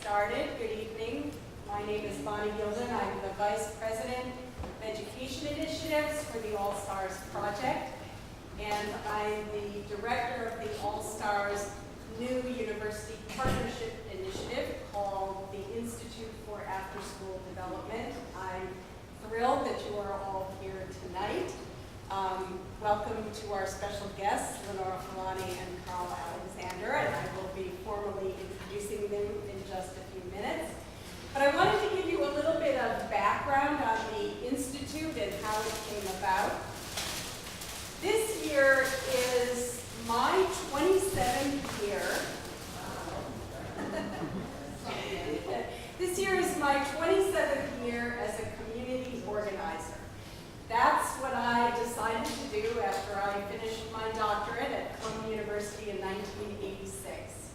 started. Good evening. My name is Bonnie Gilden. I'm the Vice President of Education Initiatives for the All-Stars Project. And I'm the Director of the All-Stars new University Partnership Initiative called the Institute for After-School Development. I'm thrilled that you are all here tonight. Welcome to our special guests, Lenora, Fulani, and Karl, and I will be formally introducing them in just a few minutes. But I wanted to give you a little bit of background on the Institute and how it came about. This year is my 27th year. This year is my 27th year as a community organizer. That's what I decided to do after I finished my doctorate at Columbia University in 1986.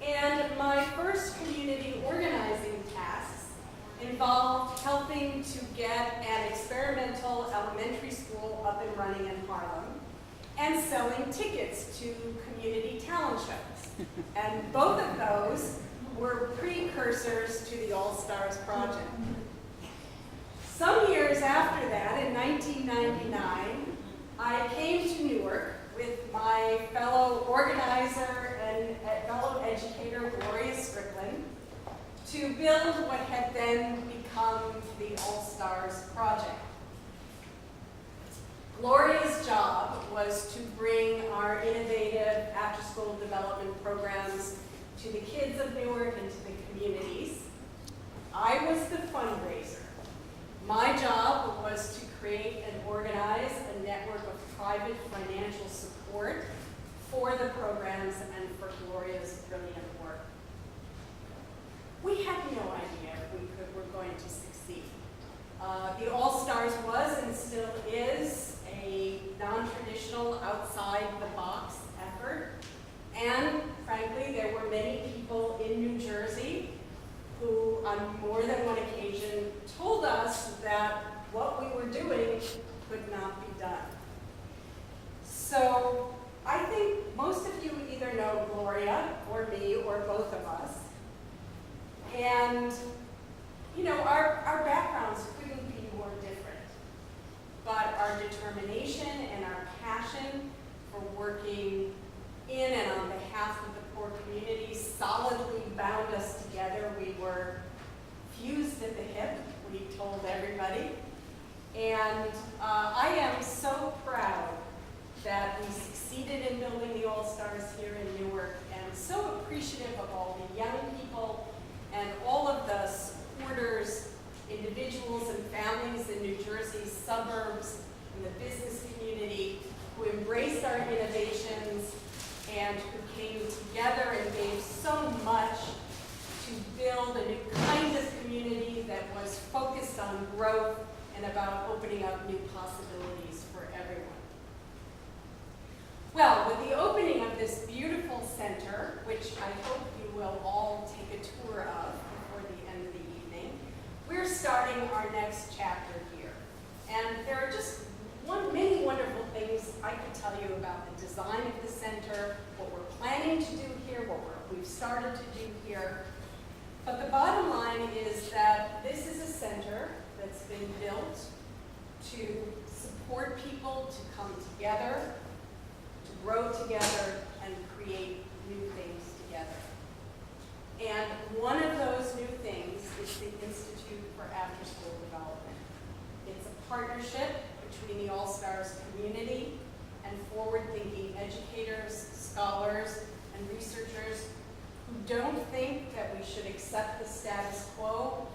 And my first community organizing tasks involved helping to get an experimental elementary school up and running in Harlem and selling tickets to community talent shows. And both of those were precursors to the All-Stars Project. Some years after that, in 1999, I came to Newark with my fellow organizer and fellow educator, Gloria Strickland, to build what had then become the All-Stars Project. Gloria's job was to bring our innovative after-school development programs to the kids of Newark and to the communities. I was the fundraiser. My job was to create and organize a network of private financial support for the programs and for Gloria's brilliant work. We had no idea if we were going to succeed. The All-Stars was and still is a non-traditional, outside-the-box effort. And frankly, there were many people in New Jersey who on more than one occasion told us that what we were doing could not be done. So I think most of you either know Gloria or me or both of us. And you know, our backgrounds couldn't be more different. But our determination and our passion for working in and on behalf of the poor community solidly bound us together. We were fused at the hip, we told everybody. And I am so proud that we succeeded in building the All-Stars here in Newark, and so appreciative of all the young people and all of the supporters, individuals and families in New Jersey's suburbs and the business community who embraced our innovations and who came together and gave so much to build a new kind of community that was focused on growth and about opening up new possibilities for everyone. Well, with the opening of this beautiful center, which I hope you will all take a tour of before the end of the evening, we're starting our next chapter here. And there are just many wonderful things I could tell you about the design of the center, what we're planning to do here, what we've started to do here. But the bottom line is that this is a center that's been built to support people to come together, to grow together, and create new things together. And one of those new things is the Institute for After-School Development. It's a partnership between the All-Stars community and forward-thinking educators, scholars, and researchers who don't think that we should accept the status quo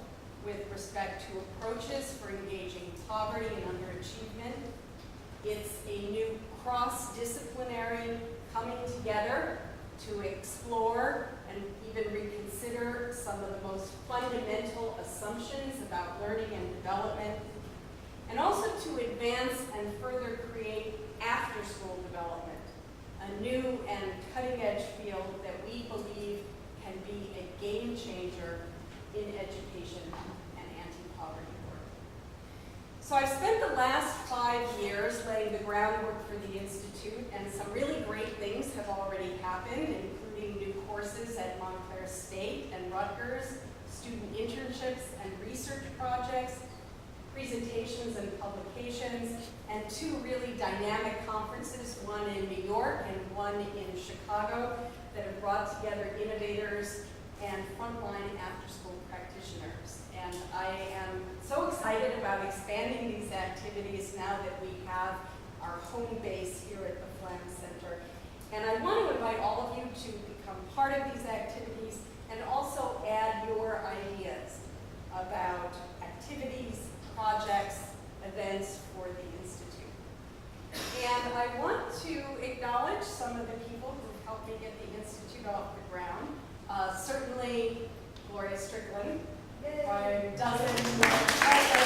with respect to approaches for engaging poverty and underachievement. It's a new cross-disciplinary coming together to explore and even reconsider some of the most fundamental assumptions about learning and development, and also to advance and further create after-school development, a new and cutting-edge field that we believe can be a game changer in education and anti-poverty work. So I've spent the last 5 years laying the groundwork for the Institute, and some really great things have already happened, including new courses at Montclair State and Rutgers internships and research projects, presentations and publications, and 2 really dynamic conferences, one in New York and one in Chicago, that have brought together innovators and frontline after-school practitioners. And I am so excited about expanding these activities now that we have our home base here at the Fulani Center. And I want to invite all of you to become part of these activities and also add your ideas about activities, projects, events for the Institute. And I want to acknowledge some of the people who helped me get the Institute off the ground. Certainly, Gloria Strickland, my dozen director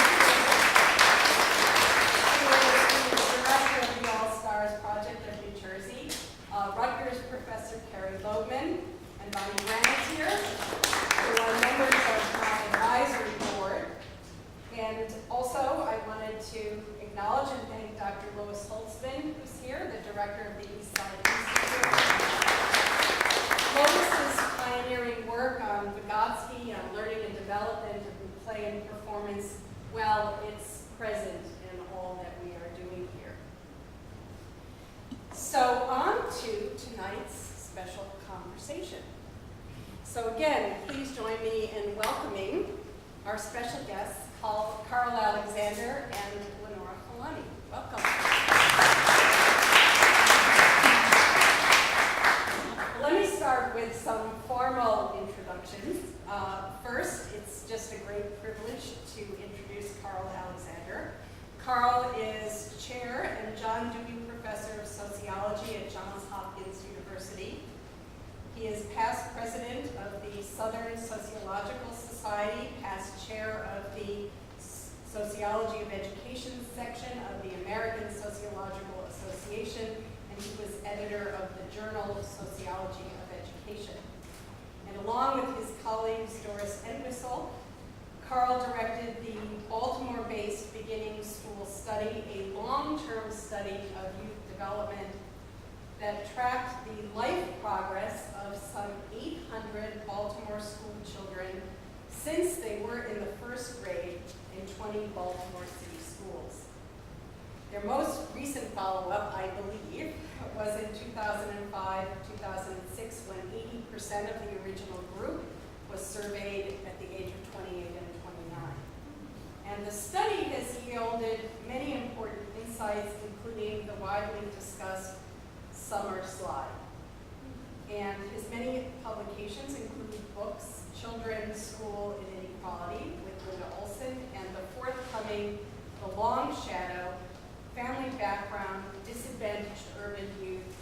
of the All-Stars Project of New Jersey, Rutgers Professor Carrie Loebman, and Bonnie Grant here, who are members of my advisory board. And also, I wanted to acknowledge and thank Dr. Lois Holtzman, who's here, the director of the Eastside Institute. Lois's pioneering work on Vygotsky, on learning and development of play and performance, well, it's present in all that we are doing here. So on to tonight's special conversation. So again, please join me in welcoming our special guests, Karl Alexander and Lenora Fulani. Welcome. Let me start with some formal introductions. First, it's just a great privilege to introduce Karl Alexander. Karl is chair and John Dewey Professor of Sociology at Johns Hopkins University. He is past president of the Southern Sociological Society, past chair of the Sociology of Education section of the American Sociological Association, and he was editor of the Journal of Sociology of Education. And along with his colleagues Doris Entwistle, Karl directed the Baltimore-based Beginning School Study, a long-term study of youth development that tracked the life progress of some 800 Baltimore school children since they were in the first grade in 20 Baltimore City schools. Their most recent follow-up, I believe, was in 2005, 2006, when 80% of the original group was surveyed at the age of 28 and 29. And the study has yielded many important insights, including the widely discussed summer slide. And his many publications include books, Children, School, and Inequality with Linda Olson, and the forthcoming The Long Shadow, Family Background, Disadvantaged Urban Youth,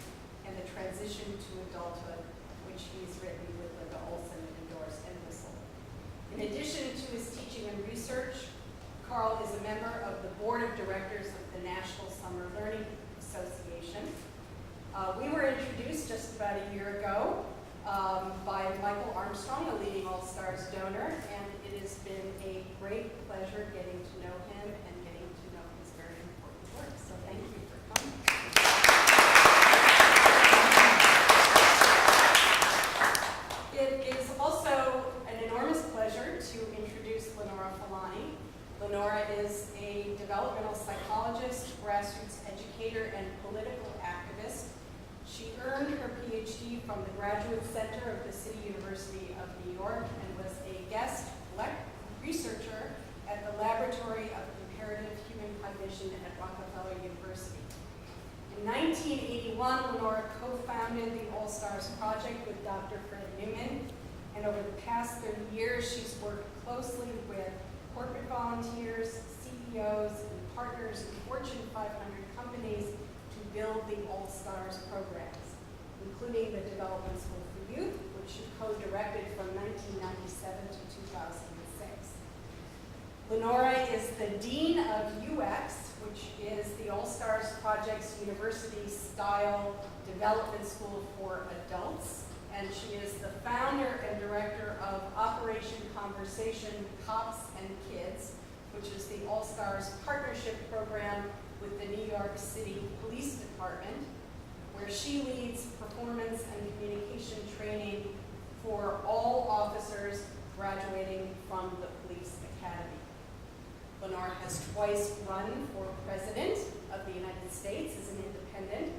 and the Transition to Adulthood, which he's written with Linda Olson and Doris Entwistle. In addition to his teaching and research, Karl is a member of the Board of Directors of the National Summer Learning Association. We were introduced just about a year ago by Michael Armstrong, a leading All-Stars donor, and it has been a great pleasure getting to know him and getting to know his very important work. So thank you for coming. It is also an enormous pleasure to introduce Lenora Fulani. Lenora is a developmental psychologist, grassroots educator, and political activist. She earned her PhD from the Graduate Center of the City University of New York and was a guest researcher at the Laboratory of Comparative Human Cognition at Rockefeller University. In 1981, Lenora co-founded the All-Stars Project with Dr. Fred Newman, and over the past 30 years, she's worked closely with corporate volunteers, CEOs, and partners in Fortune 500 companies to build the All-Stars programs, including the Development School for Youth, which she co-directed from 1997 to 2006. Lenora is the Dean of UX, which is the All-Stars Project's university-style development school for adults, and she is the founder and director of Operation Conversation Cops and Kids, which is the All-Stars Partnership Program with the New York City Police Department, where she leads performance and communication training for all officers graduating from the police academy. Lenora has twice run for president of the United States as an independent.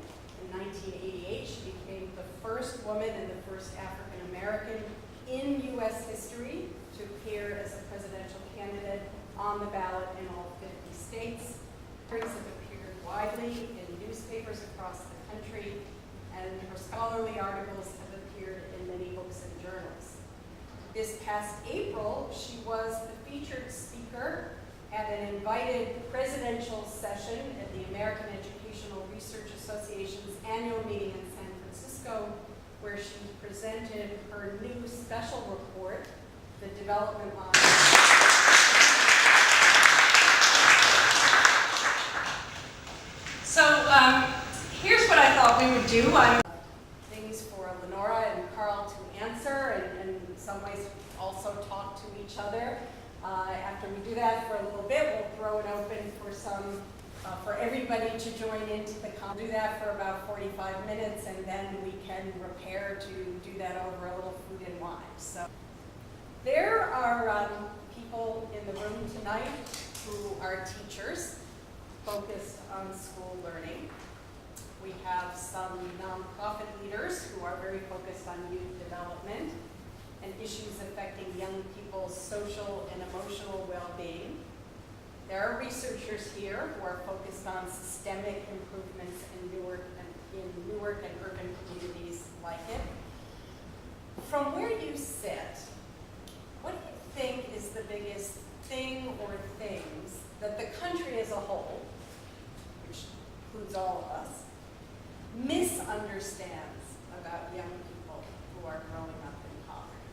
In 1988, she became the first woman and the first African American in U.S. history to appear as a presidential candidate on the ballot in all 50 states. Her have appeared widely in newspapers across the country, and her scholarly articles have appeared in many books and journals. This past April, she was the featured speaker at an invited presidential session at the American Educational Research Association's annual meeting in San Francisco, where she presented her new special report, The Development Line. So here's what I thought we would do. Things for Lenora and Karl to answer, and in some ways also talk to each other. After we do that for a little bit, we'll throw it open for everybody to join into the conversation. Do that for about 45 minutes, and then we can prepare to do that over a little food and wine. So there are people in the room tonight who are teachers focused on school learning. We have some nonprofit leaders who are very focused on youth development and issues affecting young people's social and emotional well-being. There are researchers here who are focused on systemic improvements in Newark and urban communities like it. From where you sit, what do you think is the biggest thing or things that the country as a whole, which includes all of us, misunderstands about young people who are growing up in poverty?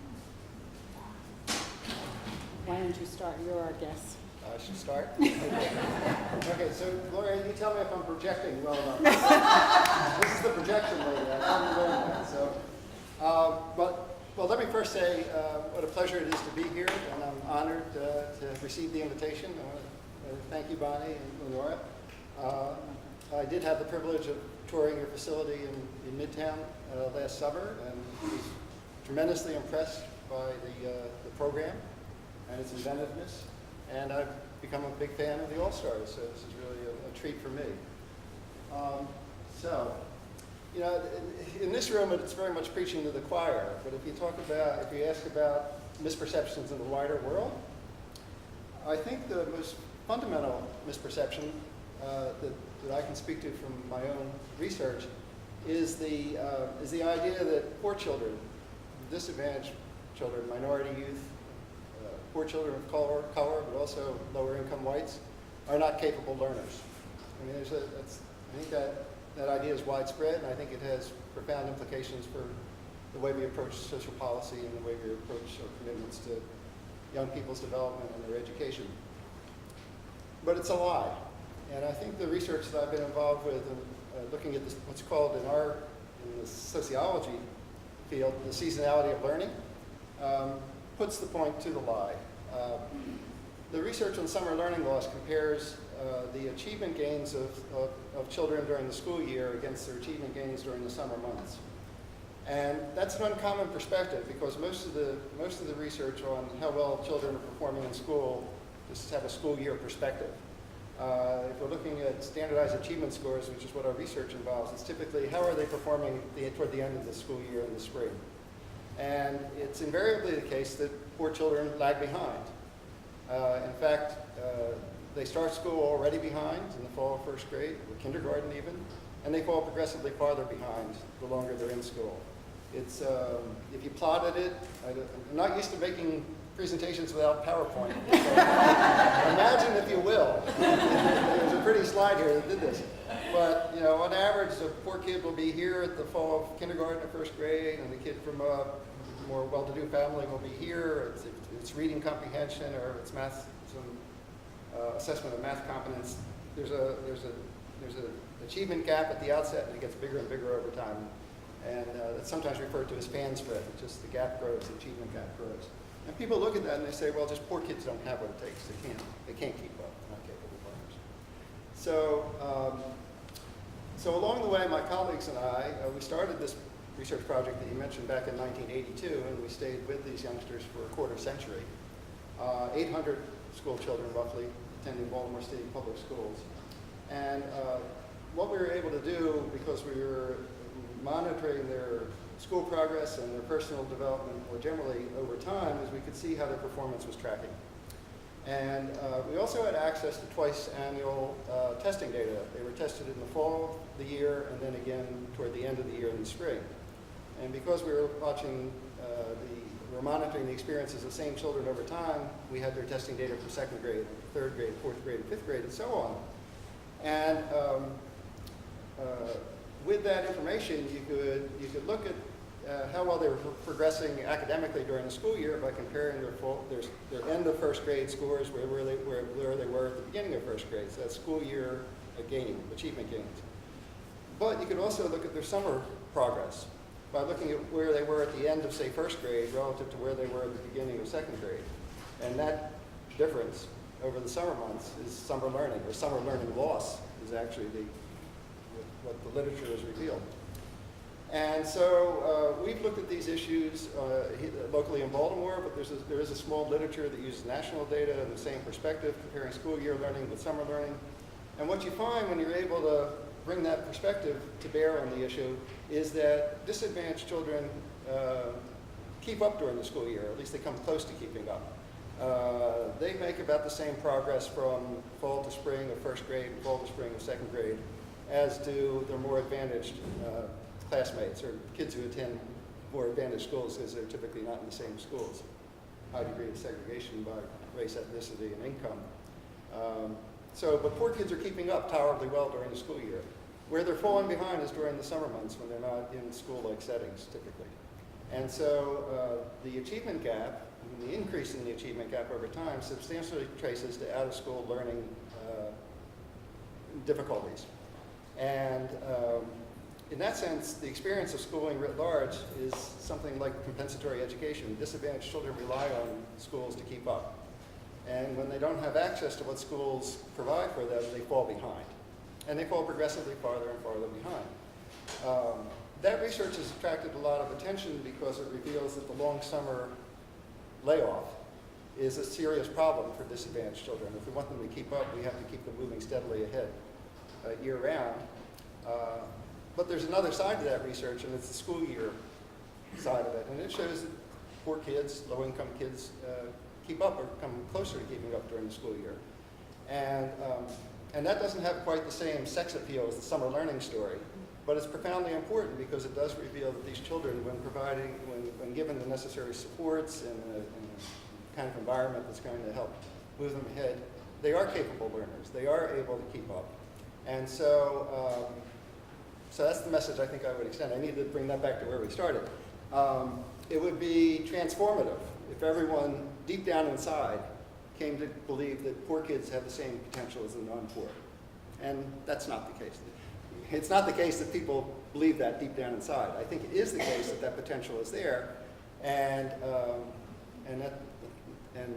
Why don't you start? You're our guest. I should start? Okay, so Gloria, you tell me if I'm projecting well enough. This is the projection lady. I haven't learned that. So, well, let me first say what a pleasure it is to be here, and I'm honored to receive the invitation. I want to thank you, Bonnie and Lenora. I did have the privilege of touring your facility in Midtown last summer, and was tremendously impressed by the program and its inventiveness. And I've become a big fan of the All-Stars, so this is really a treat for me. You know, in this room, it's very much preaching to the choir. But if you ask about misperceptions in the wider world, I think the most fundamental misperception that I can speak to from my own research is the idea that poor children, disadvantaged children, minority youth, poor children of color, but also lower income whites, are not capable learners. I mean, I think that idea is widespread, and I think it has profound implications for the way we approach social policy and the way we approach our commitments to young people's development and their education. But it's a lie. And I think the research that I've been involved with, looking at this, what's called in the sociology field, the seasonality of learning, puts the point to the lie. The research on summer learning loss compares the achievement gains of children during the school year against their achievement gains during the summer months. And that's an uncommon perspective, because most of the research on how well children are performing in school just have a school year perspective. If we're looking at standardized achievement scores, which is what our research involves, it's typically how are they performing toward the end of the school year in the spring. And it's invariably the case that poor children lag behind. In fact, they start school already behind in the fall of first grade, or kindergarten even, and they fall progressively farther behind the longer they're in school. It's, if you plotted it, I'm not used to making presentations without PowerPoint. So imagine if you will. There's a pretty slide here that did this. But, you know, on average, a poor kid will be here at the fall of kindergarten or first grade, and the kid from a more well-to-do family will be here. It's reading comprehension, or it's math, some assessment of math competence. There's an achievement gap at the outset, and it gets bigger and bigger over time. And it's sometimes referred to as fan spread. It's just the gap grows, the achievement gap grows. And people look at that and they say, well, just poor kids don't have what it takes. They can't keep up. They're not capable learners. So along the way, my colleagues and I, we started this research project that you mentioned back in 1982, and we stayed with these youngsters for a quarter century. 800 school children, roughly, attending Baltimore City Public Schools. And what we were able to do, because we were monitoring their school progress and their personal development more generally over time, is we could see how their performance was tracking. And we also had access to twice annual testing data. They were tested in the fall of the year and then again toward the end of the year in the spring. And because we were watching we were monitoring the experiences of the same children over time, we had their testing data from second grade, third grade, fourth grade, and fifth grade, and so on. And with that information, you could look at how well they were progressing academically during the school year by comparing their end of first grade scores where they were at the beginning of first grade. So that's school year achievement gains. But you could also look at their summer progress by looking at where they were at the end of, say, first grade relative to where they were at the beginning of second grade. And that difference over the summer months is summer learning, or summer learning loss is actually what the literature has revealed. And so we've looked at these issues locally in Baltimore, but there is a small literature that uses national data in the same perspective, comparing school year learning with summer learning. And what you find when you're able to bring that perspective to bear on the issue is that disadvantaged children keep up during the school year, or at least they come close to keeping up. They make about the same progress from fall to spring of first grade and fall to spring of second grade as do their more advantaged classmates or kids who attend more advantaged schools because they're typically not in the same schools. High degree of segregation by race, ethnicity, and income. But poor kids are keeping up tolerably well during the school year. Where they're falling behind is during the summer months when they're not in school-like settings, typically. And so the achievement gap, the increase in the achievement gap over time substantially traces to out-of-school learning difficulties. And in that sense, the experience of schooling writ large is something like compensatory education. Disadvantaged children rely on schools to keep up. And when they don't have access to what schools provide for them, they fall behind. And they fall progressively farther and farther behind. That research has attracted a lot of attention because it reveals that the long summer layoff is a serious problem for disadvantaged children. If we want them to keep up, we have to keep them moving steadily ahead year-round. But there's another side to that research, and it's the school year side of it. And it shows that poor kids, low-income kids, keep up or come closer to keeping up during the school year. And that doesn't have quite the same sex appeal as the summer learning story, but it's profoundly important because it does reveal that these children, when given the necessary supports and a kind of environment that's going to help move them ahead, they are capable learners. They are able to keep up. And so that's the message I think I would extend. I need to bring that back to where we started. It would be transformative if everyone deep down inside came to believe that poor kids have the same potential as the non-poor. And that's not the case. It's not the case that people believe that deep down inside. I think it is the case that that potential is there, and the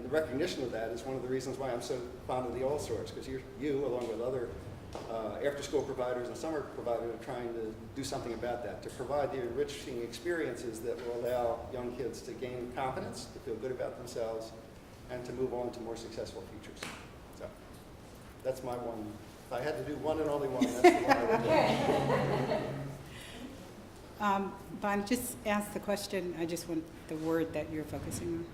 recognition of that is one of the reasons why I'm so fond of the all sorts, because you, along with other after-school providers and summer providers, are trying to do something about that, to provide the enriching experiences that will allow young kids to gain confidence, to feel good about themselves, and to move on to more successful futures. So that's my one. If I had to do one and only one, that's the one I would do. Bonnie, just ask the question. I just want the word that you're focusing on.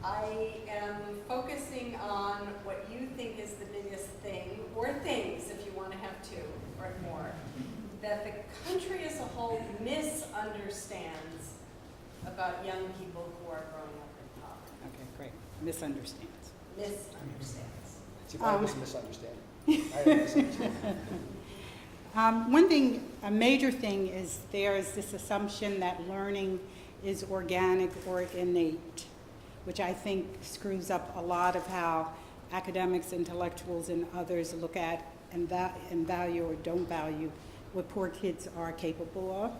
I am focusing on what you think is the biggest thing, or things if you want to have two or more, that the country as a whole misunderstands about young people who are growing up in poverty. Okay, great. Misunderstands. Misunderstands. See, I was misunderstanding. I am misunderstanding. One thing, a major thing, is there is this assumption that learning is organic or innate, which I think screws up a lot of how academics, intellectuals, and others look at and value or don't value what poor kids are capable of.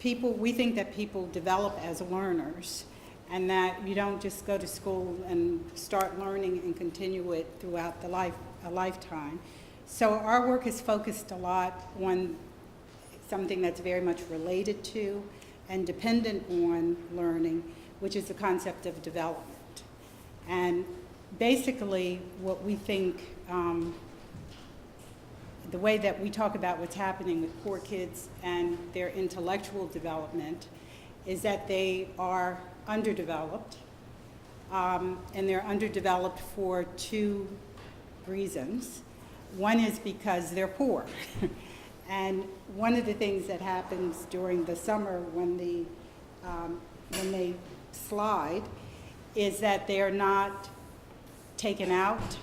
We think that people develop as learners, and that you don't just go to school and start learning and continue it throughout a lifetime. So our work is focused a lot on something that's very much related to and dependent on learning, which is the concept of development. And basically, what we think, the way that we talk about what's happening with poor kids and their intellectual development is that they are underdeveloped, and they're underdeveloped for two reasons. One is because they're poor. And one of the things that happens during the summer when they slide is that they are not taken out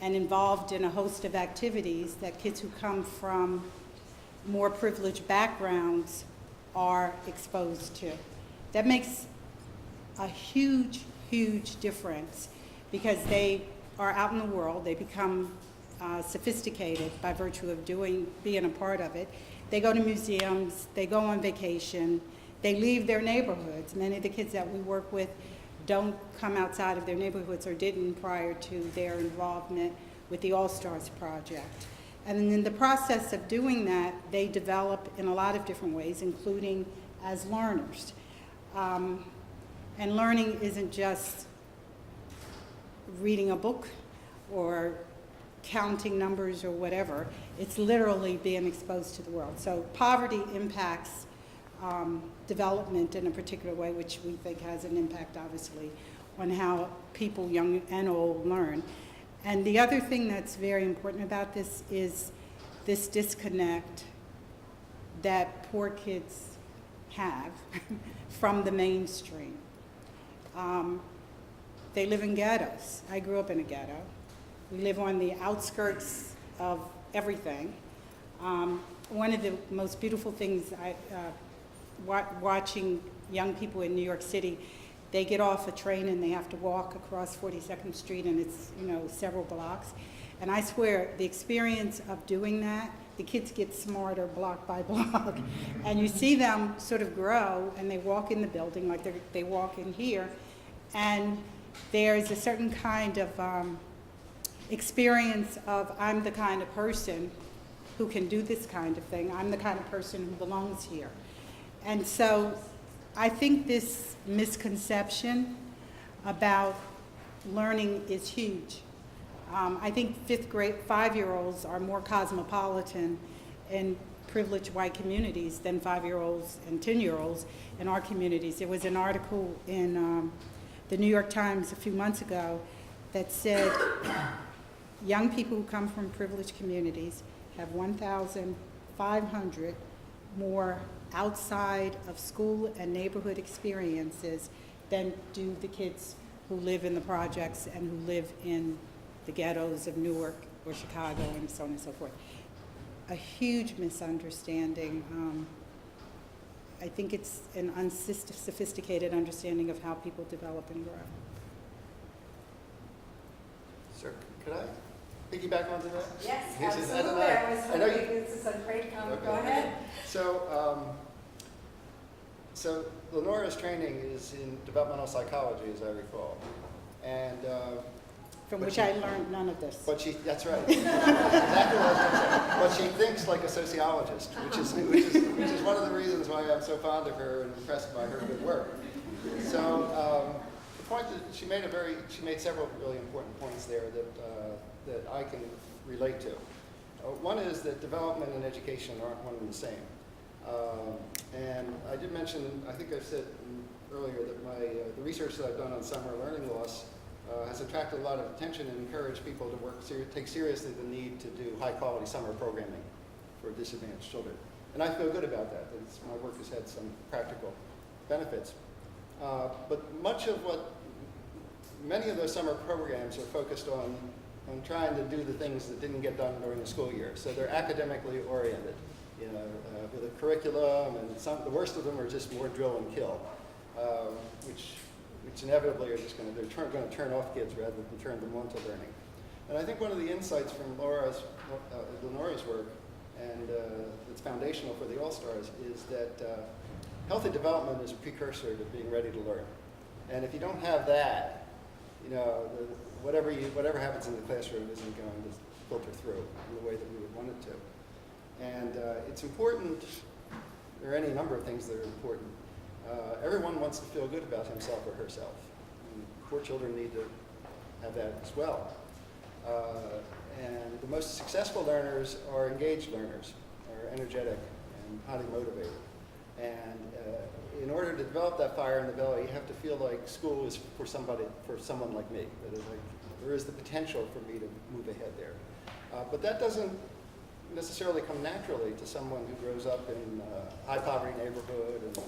and involved in a host of activities that kids who come from more privileged backgrounds are exposed to. That makes a huge, huge difference because they are out in the world, they become sophisticated by virtue of being a part of it. They go to museums, they go on vacation, they leave their neighborhoods. Many of the kids that we work with don't come outside of their neighborhoods or didn't prior to their involvement with the All-Stars project. And in the process of doing that, they develop in a lot of different ways, including as learners. And learning isn't just reading a book or counting numbers or whatever. It's literally being exposed to the world. So poverty impacts development in a particular way, which we think has an impact, obviously, on how people, young and old, learn. And the other thing that's very important about this is this disconnect that poor kids have from the mainstream. They live in ghettos. I grew up in a ghetto. We live on the outskirts of everything. One of the most beautiful things watching young people in New York City, they get off a train and they have to walk across 42nd Street, and it's, several blocks. And I swear, the experience of doing that, the kids get smarter block by block. And you see them sort of grow, and they walk in the building like they walk in here. And there's a certain kind of experience of, I'm the kind of person who can do this kind of thing. I'm the kind of person who belongs here. And so I think this misconception about learning is huge. I think 5th grade, 5-year-olds are more cosmopolitan in privileged white communities than 5-year-olds and 10-year-olds in our communities. There was an article in the New York Times a few months ago that said young people who come from privileged communities have 1,500 more outside of school and neighborhood experiences than do the kids who live in the projects and who live in the ghettos of Newark or Chicago and so on and so forth. A huge misunderstanding. I think it's an unsophisticated understanding of how people develop and grow. Sir, could I piggyback onto that? Yes, This is- I don't absolutely. know. I was I know hoping this is a great comment. Go Okay. ahead. So Lenora's training is in developmental psychology, as I recall, and From But which she- I learned none of this. that's right, exactly what I was going to say. But she thinks like a sociologist, which is one of the reasons why I'm so fond of her and impressed by her good work. So the point that she made several really important points there that I can relate to. One is that development and education aren't one and the same. And I did mention, I think I said earlier that the research that I've done on summer learning loss has attracted a lot of attention and encouraged people to take seriously the need to do high-quality summer programming for disadvantaged children. And I feel good about that. My work has had some practical benefits. But many of those summer programs are focused on trying to do the things that didn't get done during the school year. So they're academically oriented, with a curriculum, and the worst of them are just more drill and kill, which inevitably are just going to turn off kids rather than turn them on to learning. And I think one of the insights from Lenora's work, and that's foundational for the All-Stars, is that healthy development is a precursor to being ready to learn. And if you don't have that, whatever happens in the classroom isn't going to filter through in the way that we would want it to. And it's important there are any number of things that are important. Everyone wants to feel good about himself or herself. And poor children need to have that as well. And the most successful learners are engaged learners, are energetic and highly motivated. And in order to develop that fire in the belly, you have to feel like school is for someone like me. That is like, there is the potential for me to move ahead there. But that doesn't necessarily come naturally to someone who grows up in a high poverty neighborhood and a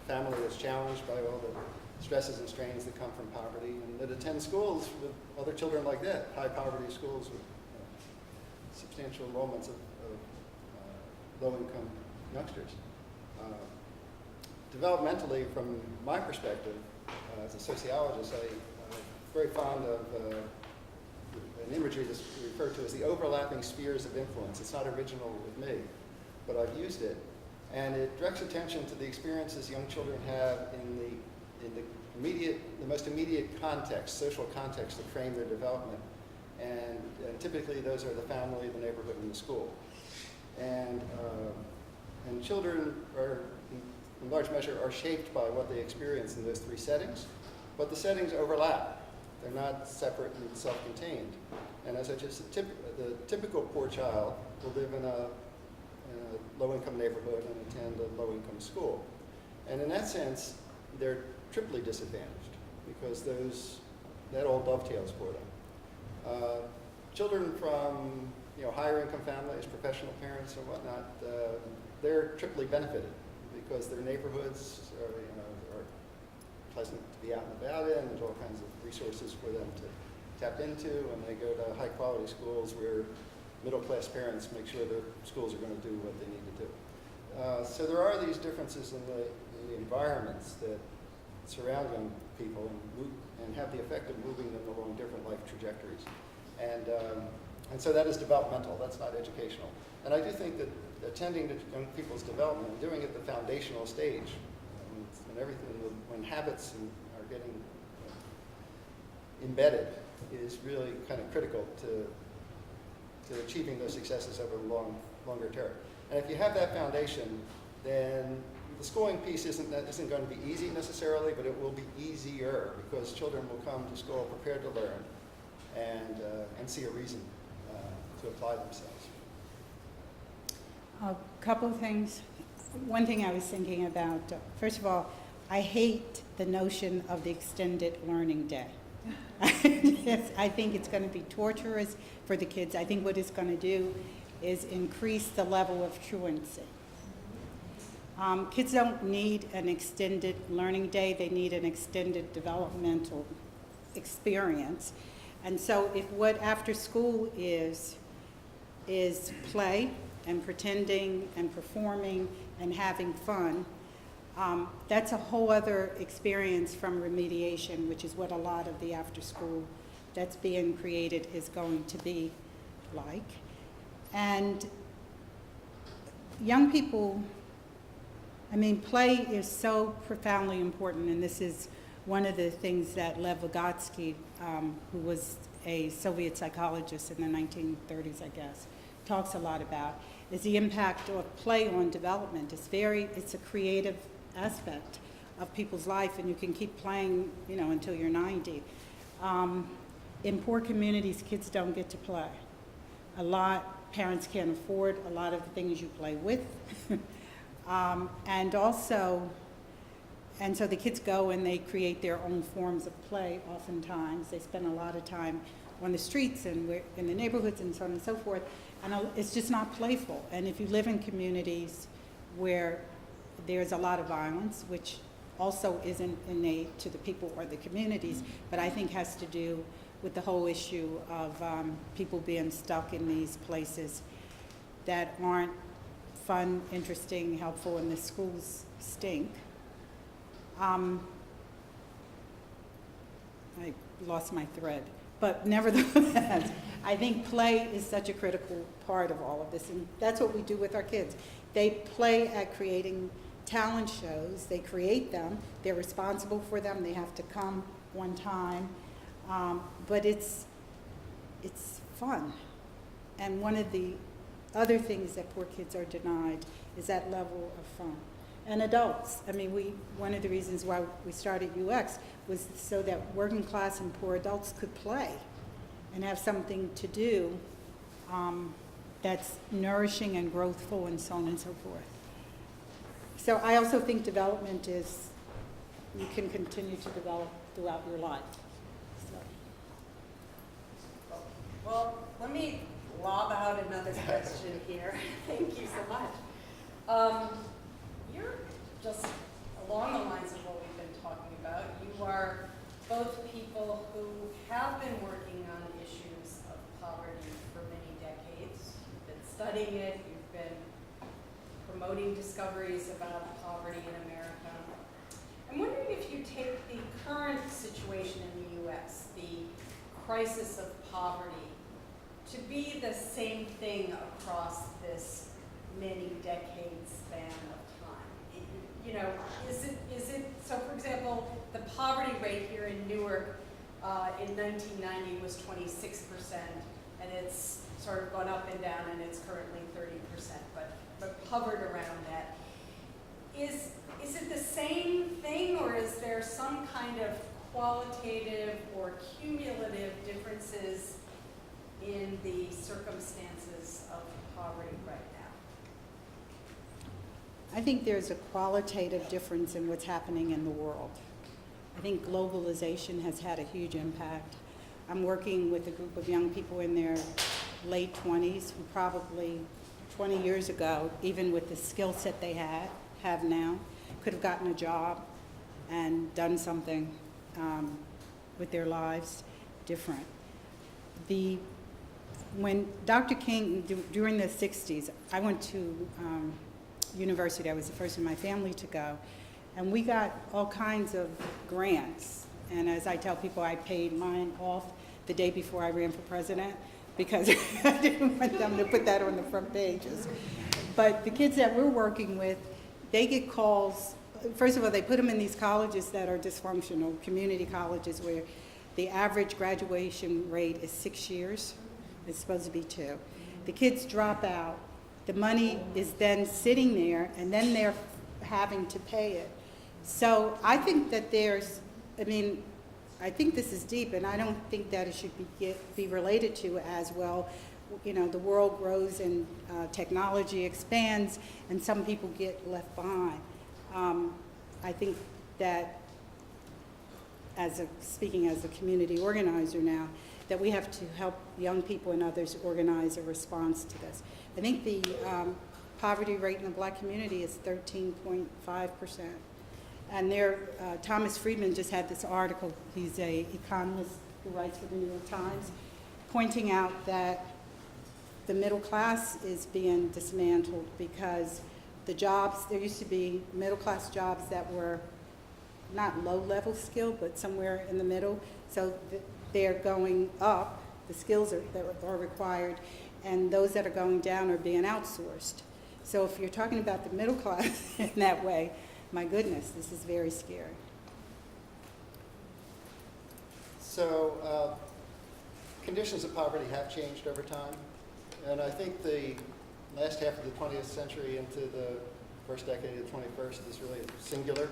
family that's challenged by all the stresses and strains that come from poverty, and that attend schools with other children like that, high poverty schools with substantial enrollments of low-income youngsters. Developmentally, from my perspective, as a sociologist, I'm very fond of an imagery that's referred to as the overlapping spheres of influence. It's not original with me, but I've used it. And it directs attention to the experiences young children have in the most immediate context, social context that frame their development. And typically those are the family, the neighborhood, and the school. And children are, in large measure, are shaped by what they experience in those three settings, but the settings overlap. They're not separate and self-contained. And as I just said, the typical poor child will live in a low-income neighborhood and attend a low-income school. And in that sense, they're triply disadvantaged because that all dovetails for them. Children from higher income families, professional parents or whatnot, they're triply benefited because their neighborhoods are pleasant to be out and about in. There's all kinds of resources for them to tap into, and they go to high quality schools where middle-class parents make sure their schools are going to do what they need to do. So there are these differences in the environments that surround young people and have the effect of moving them along different life trajectories. And so that is developmental, that's not educational. And I do think that attending to young people's development and doing it at the foundational stage, when everything, when habits are getting embedded, is really kind of critical to achieving those successes over longer term. And if you have that foundation, then the schooling piece isn't going to be easy necessarily, but it will be easier because children will come to school prepared to learn and see a reason to apply themselves. A couple of things. One thing I was thinking about, first of all, I hate the notion of the extended learning day. I think it's going to be torturous for the kids. I think what it's going to do is increase the level of truancy. Kids don't need an extended learning day. They need an extended developmental experience. And so if what after school is play and pretending and performing and having fun, that's a whole other experience from remediation, which is what a lot of the after school that's being created is going to be like. And young people, play is so profoundly important, and this is one of the things that Lev Vygotsky, who was a Soviet psychologist in the 1930s, I guess, talks a lot about, is the impact of play on development. It's a creative aspect of people's life, and you can keep playing, until you're 90. In poor communities, kids don't get to play. Parents can't afford a lot of the things you play with. And so the kids go and they create their own forms of play oftentimes. They spend a lot of time on the streets and in the neighborhoods and so on and so forth. And it's just not playful. And if you live in communities where there's a lot of violence, which also isn't innate to the people or the communities, but I think has to do with the whole issue of people being stuck in these places that aren't fun, interesting, helpful, and the schools stink. I lost my thread. But nevertheless, I think play is such a critical part of all of this, and that's what we do with our kids. They play at creating talent shows. They create them. They're responsible for them. They have to come one time. But it's fun. And one of the other things that poor kids are denied is that level of fun. And adults, I mean, one of the reasons why we started UX was so that working class and poor adults could play and have something to do that's nourishing and growthful and so on and so forth. So I also think development is, you can continue to develop throughout your life. So. Well, let me lob out another question here. Thank you so much. You're just along the lines of what we've been talking about. You are both people who have been working on issues of poverty for many decades. You've been studying it, you've been promoting discoveries about poverty in America. I'm wondering if you take the current situation in the US, the crisis of poverty, to be the same thing across this many decade span of time. You know, is it, so for example, the poverty rate here in Newark in 1990 was 26%, and it's sort of gone up and down, and it's currently 30%, but hovered around that. Is it the same thing, or is there some kind of qualitative or cumulative differences in the circumstances of poverty right now? I think there's a qualitative difference in what's happening in the world. I think globalization has had a huge impact. I'm working with a group of young people in their late 20s who probably 20 years ago, even with the skill set they have now, could have gotten a job and done something with their lives different. When Dr. King, during the 60s, I went to university. I was the first in my family to go. And we got all kinds of grants. And as I tell people, I paid mine off the day before I ran for president because I didn't want them to put that on the front pages. But the kids that we're working with, they get calls. First of all, they put them in these colleges that are dysfunctional, community colleges where the average graduation rate is 6 years. It's supposed to be 2. The kids drop out. The money is then sitting there, and then they're having to pay it. So I think that I think this is deep, and I don't think that it should be related to as well. You know, the world grows and technology expands, and some people get left behind. I think that, speaking as a community organizer now, that we have to help young people and others organize a response to this. I think the poverty rate in the Black community is 13.5%. And Thomas Friedman just had this article, he's an economist who writes for the New York Times, pointing out that the middle class is being dismantled because the jobs, there used to be middle class jobs that were not low level skill, but somewhere in the middle. So they're going up, the skills that are required, and those that are going down are being outsourced. So if you're talking about the middle class in that way, my goodness, this is very scary. So conditions of poverty have changed over time, and I think the last half of the 20th century into the first decade of the 21st is really singular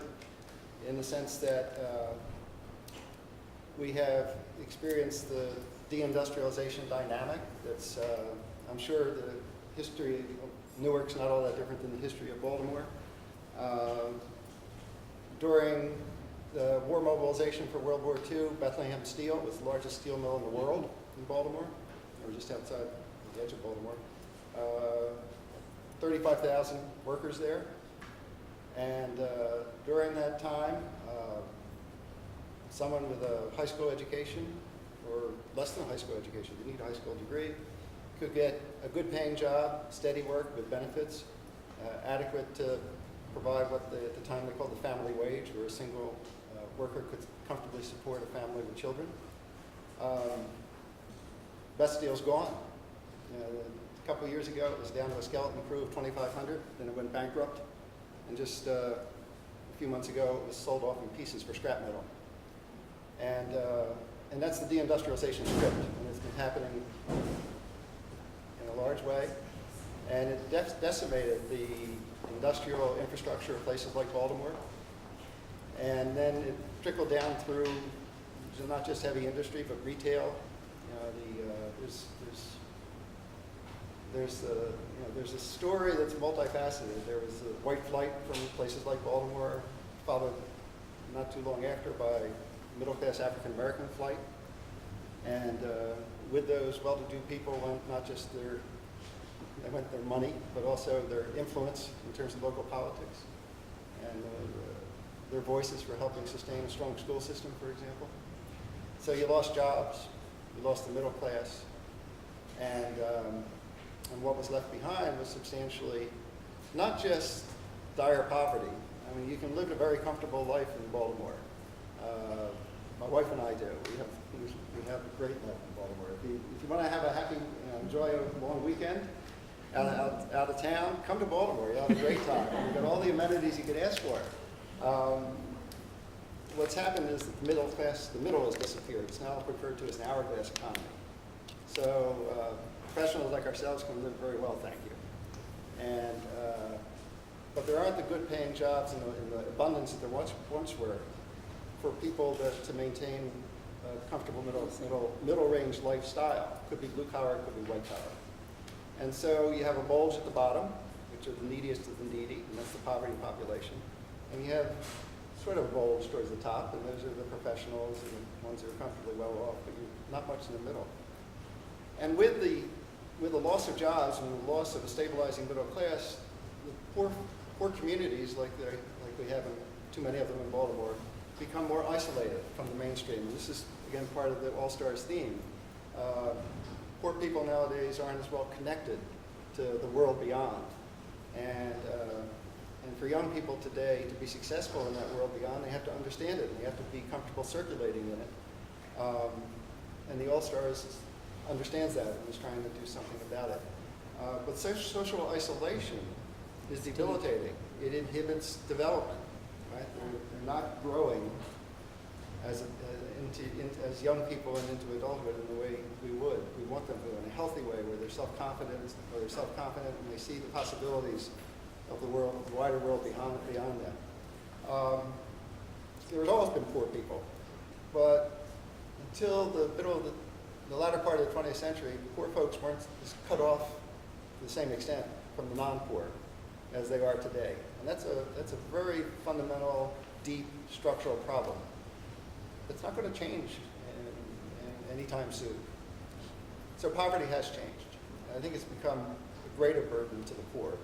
in the sense that we have experienced the deindustrialization dynamic. That's, I'm sure the history of Newark's not all that different than the history of Baltimore. During the war mobilization for World War II, Bethlehem Steel was the largest steel mill in the world in Baltimore, or just outside the edge of Baltimore. 35,000 workers there. And during that time, someone with a high school education or less than a high school education, didn't need a high school degree, could get a good paying job, steady work with benefits, adequate to provide what at the time they called the family wage, where a single worker could comfortably support a family with children. Best Steel's gone. A couple of years ago, it was down to a skeleton crew of 2,500, then it went bankrupt, and just a few months ago, it was sold off in pieces for scrap metal. And that's the deindustrialization script, and it's been happening in a large way, and it decimated the industrial infrastructure of places like Baltimore. And then it trickled down through not just heavy industry, but retail. There's a story that's multifaceted. There was a white flight from places like Baltimore, followed not too long after by middle-class African-American flight. And with those well-to-do people went not just their money, but also their influence in terms of local politics, and their voices for helping sustain a strong school system, for example. So you lost jobs, you lost the middle class, and what was left behind was substantially not just dire poverty. I mean, you can live a very comfortable life in Baltimore. My wife and I do. We have a great life in Baltimore. If you want to have a happy, enjoy a long weekend out of town, come to Baltimore. You'll have a great time. You've got all the amenities you could ask for. What's happened is that the middle has disappeared. It's now referred to as an hourglass economy. So professionals like ourselves can live very well, thank you. And but there aren't the good paying jobs in the abundance that there once were for people to maintain a comfortable middle range lifestyle. Could be blue collar, could be white collar. And so you have a bulge at the bottom, which are the neediest of the needy, and that's the poverty population. And you have sort of a bulge towards the top, and those are the professionals and the ones who are comfortably well off, but not much in the middle. And with the loss of jobs and the loss of a stabilizing middle class, the poor communities like we have too many of them in Baltimore become more isolated from the mainstream. And this is, again, part of the All-Stars theme. Poor people nowadays aren't as well connected to the world beyond. And for young people today to be successful in that world beyond, they have to understand it, and they have to be comfortable circulating in it. And the All-Stars understands that and is trying to do something about it. But social isolation is debilitating. It inhibits development, right? They're not growing as young people and into adulthood in the way we would. We want them to in a healthy way where they're self-confident, and they see the possibilities of the world, the wider world beyond them. There's always been poor people, but until the latter part of the 20th century, poor folks weren't cut off to the same extent from the non-poor as they are today. And that's a very fundamental, deep, structural problem. It's not going to change anytime soon. So poverty has changed. I think it's become a greater burden to the poor.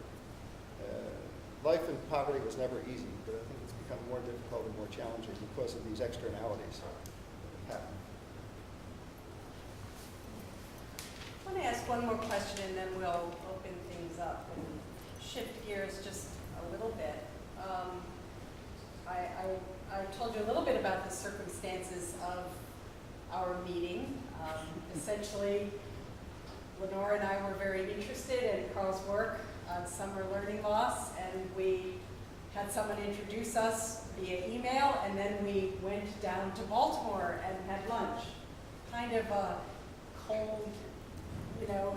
Life in poverty was never easy, but I think it's become more difficult and more challenging because of these externalities that happen. I want to ask one more question, and then we'll open things up and shift gears just a little bit. I told you a little bit about the circumstances of our meeting. Essentially, Lenora and I were very interested in Karl's work on summer learning loss, and we had someone introduce us via email, and then we went down to Baltimore and had lunch. Kind of a cold,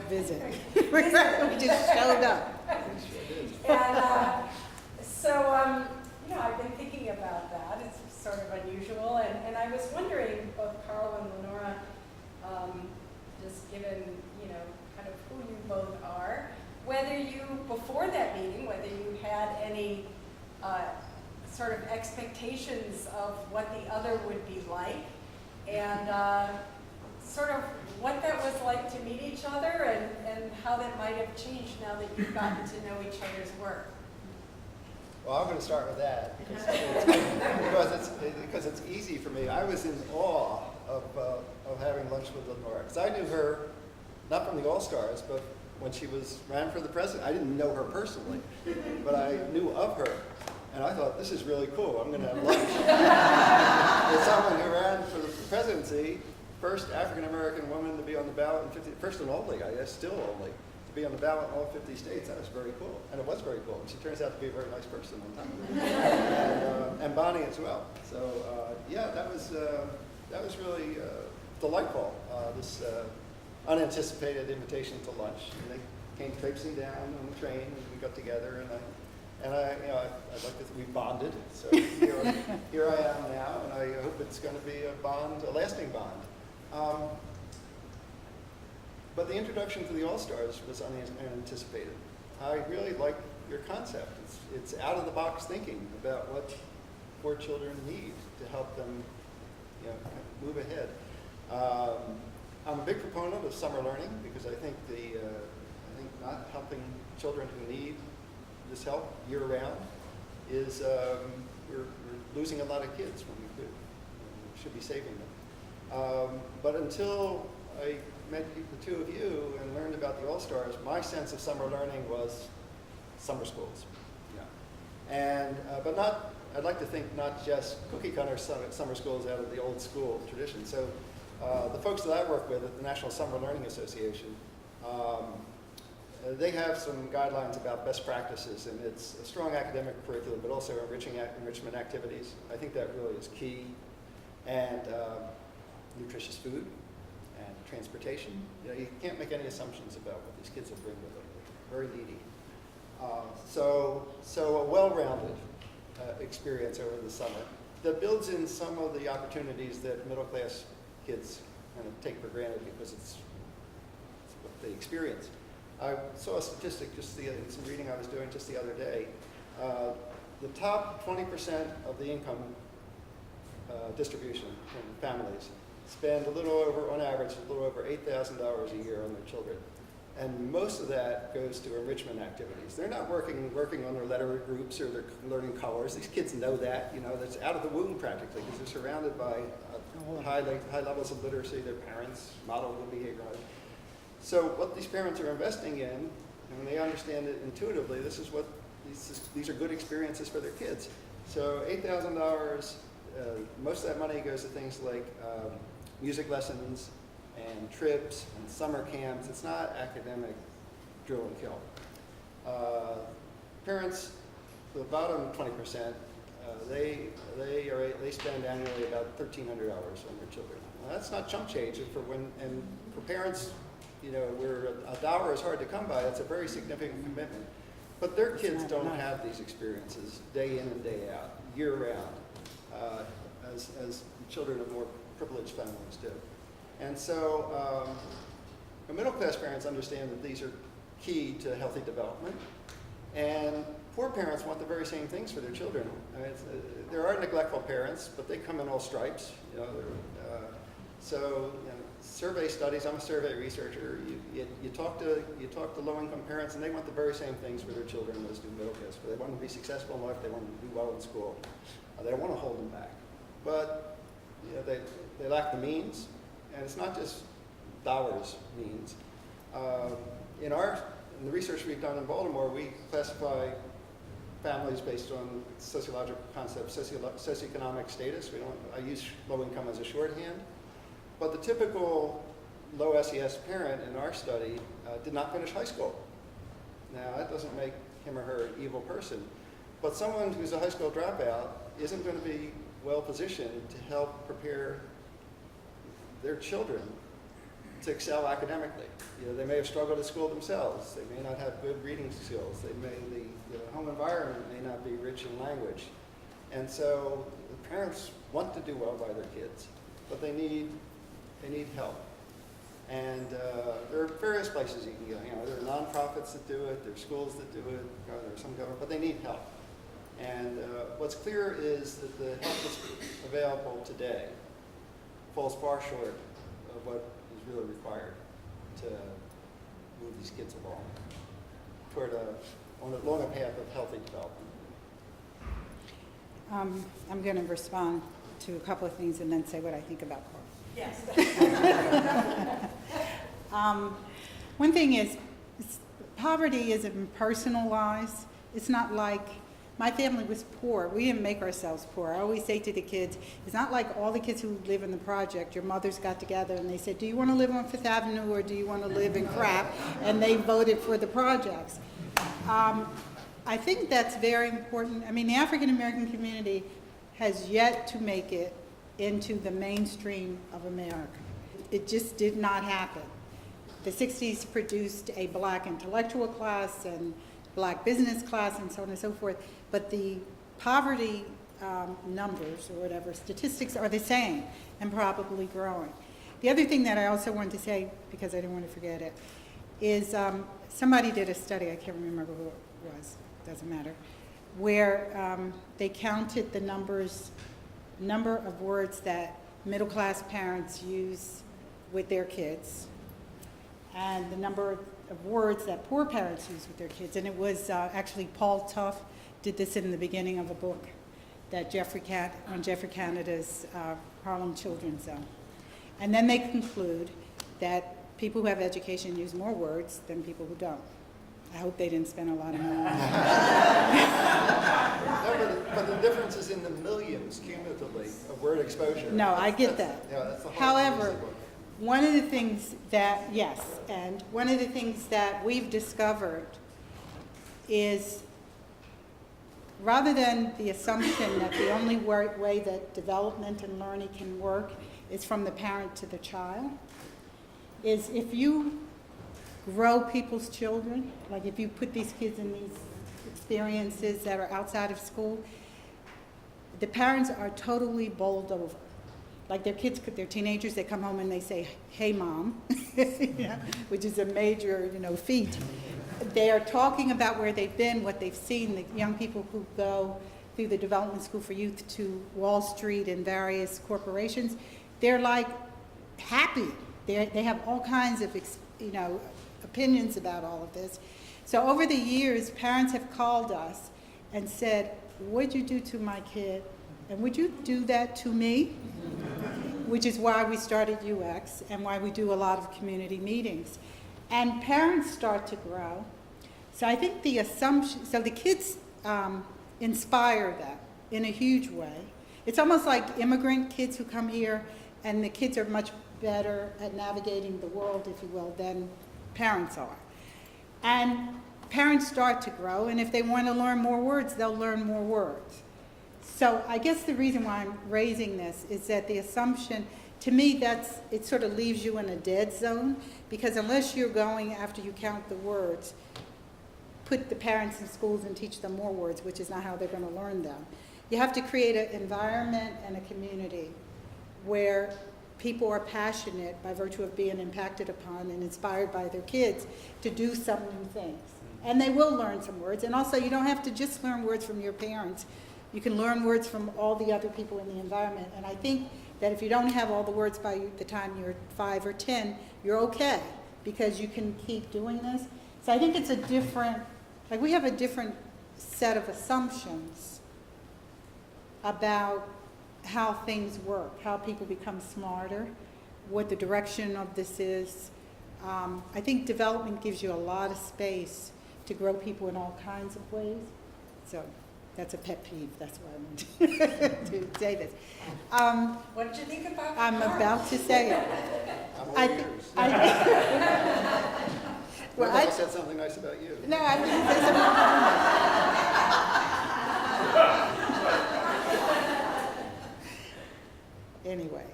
Visit. We just showed up. And so, I've been thinking about that. It's sort of unusual, and I was wondering, both Karl and Lenora, just given, kind of who you both are, whether you, before that meeting, whether you had any sort of expectations of what the other would be like, and sort of what that was like to meet each other, and how that might have changed now that you've gotten to know each other's work. Well, I'm going to start with that because it's easy for me. I was in awe of having lunch with Lenora, because I knew her not from the All-Stars, but when she ran for the president. I didn't know her personally, but I knew of her, and I thought, this is really cool. I'm going to have lunch with someone who ran for the presidency, first African-American woman to be on the ballot in 50, first and only, I guess, still only, to be on the ballot in all 50 states. That was very cool, and it was very cool. And she turns out to be a very nice person on top of it, and Bonnie as well. So yeah, that was really delightful. This unanticipated invitation to lunch. And they came traipsing down on the train, and we got together, and And I'd like to think we bonded, so here I am now, and I hope it's going to be a lasting bond. But the introduction to the All-Stars was unanticipated. I really like your concept. It's out-of-the-box thinking about what poor children need to help them, kind of move ahead. I'm a big proponent of summer learning because I think not helping children who need this help year-round is we're losing a lot of kids when we could. We should be saving them. But until I met the two of you and learned about the All-Stars, my sense of summer learning was summer schools. And but not. I'd like to think not just cookie-cutter summer schools out of the old school tradition. So the folks that I work with at the National Summer Learning Association, they have some guidelines about best practices, and it's a strong academic curriculum, but also enrichment activities. I think that really is key. And nutritious food and transportation. You can't make any assumptions about what these kids will bring with them. They're very needy. So a well-rounded experience over the summer that builds in some of the opportunities that middle-class kids kind of take for granted because it's what they experience. I saw a statistic in some reading I was doing just the other day. The top 20% of the income distribution in families spend on average, a little over $8,000 a year on their children. And most of that goes to enrichment activities. They're not working on their letter groups or they're learning colors. These kids know that, that's out of the womb practically because they're surrounded by high levels of literacy. Their parents model the behavior. So what these parents are investing in, and they understand it intuitively, these are good experiences for their kids. So $8,000, most of that money goes to things like music lessons, and trips and summer camps. It's not academic drill and kill. Parents, the bottom 20%, they spend annually about $1,300 on their children. Now, that's not chump change. And for parents, where $1 is hard to come by, that's a very significant commitment. But their kids don't have these experiences day in and day out, year round, as children of more privileged families do. And so middle-class parents understand that these are key to healthy development. And poor parents want the very same things for their children. There are neglectful parents, but they come in all stripes. Survey studies, I'm a survey researcher. You talk to low-income parents, and they want the very same things for their children as do middle-class. They want to be successful in life. They want to do well in school. They don't want to hold them back. But they lack the means. And it's not just dollars means. In the research we've done in Baltimore, we classify families based on sociological concepts, socioeconomic status. I use low income as a shorthand. But the typical low SES parent in our study did not finish high school. Now, that doesn't make him or her an evil person. But someone who's a high school dropout isn't going to be well positioned to help prepare their children to excel academically. They may have struggled at school themselves. They may not have good reading skills. The home environment may not be rich in language. And so the parents want to do well by their kids, but they need help. And there are various places you can go. There are nonprofits that do it. There are schools that do it. There are some government, but they need help. And what's clear is that the help that's available today falls far short of what is really required to move these kids along toward along a path of healthy development. I'm going to respond to a couple of things and then say what I think about Karl. Yes. One thing is, poverty isn't personalized. It's not like my family was poor. We didn't make ourselves poor. I always say to the kids, it's not like all the kids who live in the project, your mothers got together and they said, do you want to live on Fifth Avenue or do you want to live in crap? And they voted for the projects. I think that's very important. I mean, the African American community has yet to make it into the mainstream of America. It just did not happen. The 60s produced a black intellectual class and black business class and so on and so forth, but the poverty numbers or whatever, statistics are the same and probably growing. The other thing that I also wanted to say, because I didn't want to forget it, is somebody did a study, I can't remember who it was, doesn't matter, where they counted the number of words that middle-class parents use with their kids and the number of words that poor parents use with their kids. And it was actually Paul Tough did this in the beginning of a book that Jeffrey Canada's Harlem Children's Zone. And then they conclude that people who have education use more words than people who don't. I hope they didn't spend a lot of money on No, but the difference is in the millions cumulatively of word exposure. No, I get that. Yeah, that's the hard However, thing to say. one of the things that, yes, and one of the things that we've discovered is rather than the assumption that the only way that development and learning can work is from the parent to the child, is if you grow people's children, like if you put these kids in these experiences that are outside of school, the parents are totally bowled over. Like their kids, they're teenagers, they come home and they say, "Hey, Mom," yeah, which is a major, feat. They are talking about where they've been, what they've seen. The young people who go through the Development School for Youth to Wall Street and various corporations, they're like happy. They have all kinds of, opinions about all of this. So over the years, parents have called us and said, "What'd you do to my kid? And would you do that to me?" Which is why we started UX and why we do a lot of community meetings. And parents start to grow. So I think the assumption, so the kids inspire that in a huge way. It's almost like immigrant kids who come here, and the kids are much better at navigating the world, if you will, than parents are. And parents start to grow, and if they want to learn more words, they'll learn more words. So I guess the reason why I'm raising this is that the assumption, to me, it sort of leaves you in a dead zone, because unless you're going, after you count the words, put the parents in schools and teach them more words, which is not how they're going to learn them. You have to create an environment and a community where people are passionate by virtue of being impacted upon and inspired by their kids to do some new things. And they will learn some words. And also, you don't have to just learn words from your parents. You can learn words from all the other people in the environment. And I think that if you don't have all the words by the time you're 5 or 10, you're okay, because you can keep doing this. So I think it's a different, like we have a different set of assumptions about how things work, how people become smarter, what the direction of this is. I think development gives you a lot of space to grow people in all kinds of ways. So that's a pet peeve, that's why I wanted to say this. What did you think about I'm Karl? about to say it. I'm all I ears. thi- What Well, if I I- said something nice about you? No, I didn't say something. Anyway,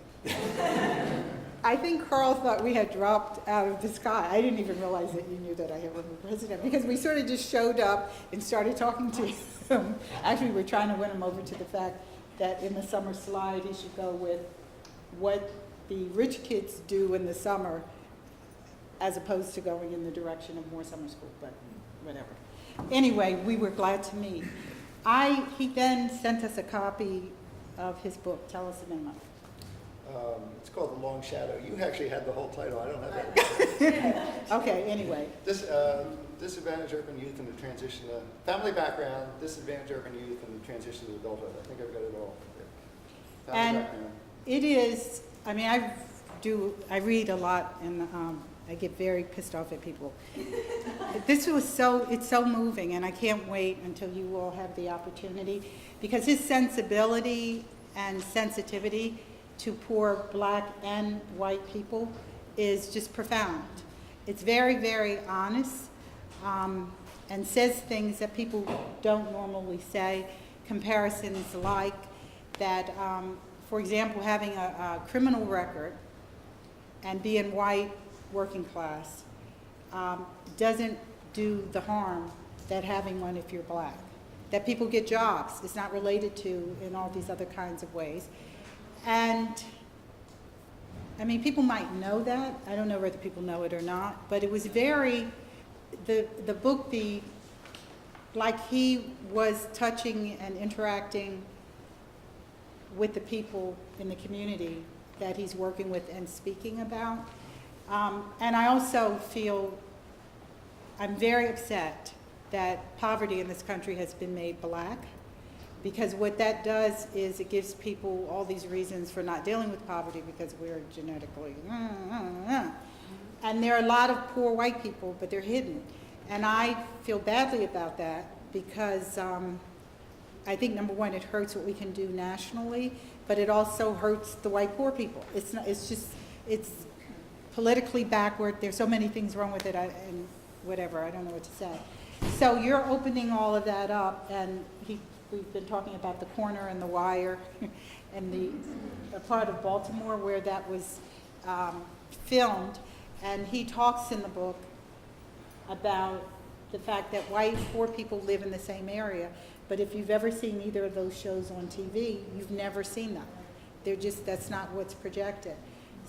I think Karl thought we had dropped out of the sky. I didn't even realize that you knew that I had run for president, because we sort of just showed up and started talking to him. Actually, we're trying to win him over to the fact that in the summer slide, he should go with what the rich kids do in the summer, as opposed to going in the direction of more summer school, but whatever. Anyway, we were glad to meet. He then sent us a copy of his book. Tell us the name of it. It's called The Long Shadow. You actually had the whole title. I don't have that. Okay, anyway. Disadvantaged urban youth in the transition to family background, disadvantaged urban youth in the transition to adulthood. I think I've got it all. Family And background. it is, I mean, I read a lot, and I get very pissed off at people. It's so moving, and I can't wait until you all have the opportunity, because his sensibility and sensitivity to poor Black and white people is just profound. It's very, very honest, and says things that people don't normally say. Comparisons like that, for example, having a criminal record and being white, working class, doesn't do the harm that having one if you're black. That people get jobs. It's not related to in all these other kinds of ways. And I mean, people might know that. I don't know whether people know it or not, but it was very, the book, like he was touching and interacting with the people in the community that he's working with and speaking about. And I also feel, I'm very upset that poverty in this country has been made black, because what that does is it gives people all these reasons for not dealing with poverty because we're genetically, and there are a lot of poor white people, but they're hidden. And I feel badly about that because I think, number one, it hurts what we can do nationally, but it also hurts the white poor people. It's not, it's politically backward. There's so many things wrong with it, and whatever, I don't know what to say. So you're opening all of that up, and we've been talking about the corner and the wire and a part of Baltimore where that was filmed, and he talks in the book about the fact that white poor people live in the same area, but if you've ever seen either of those shows on TV, you've never seen them. They're just, that's not what's projected.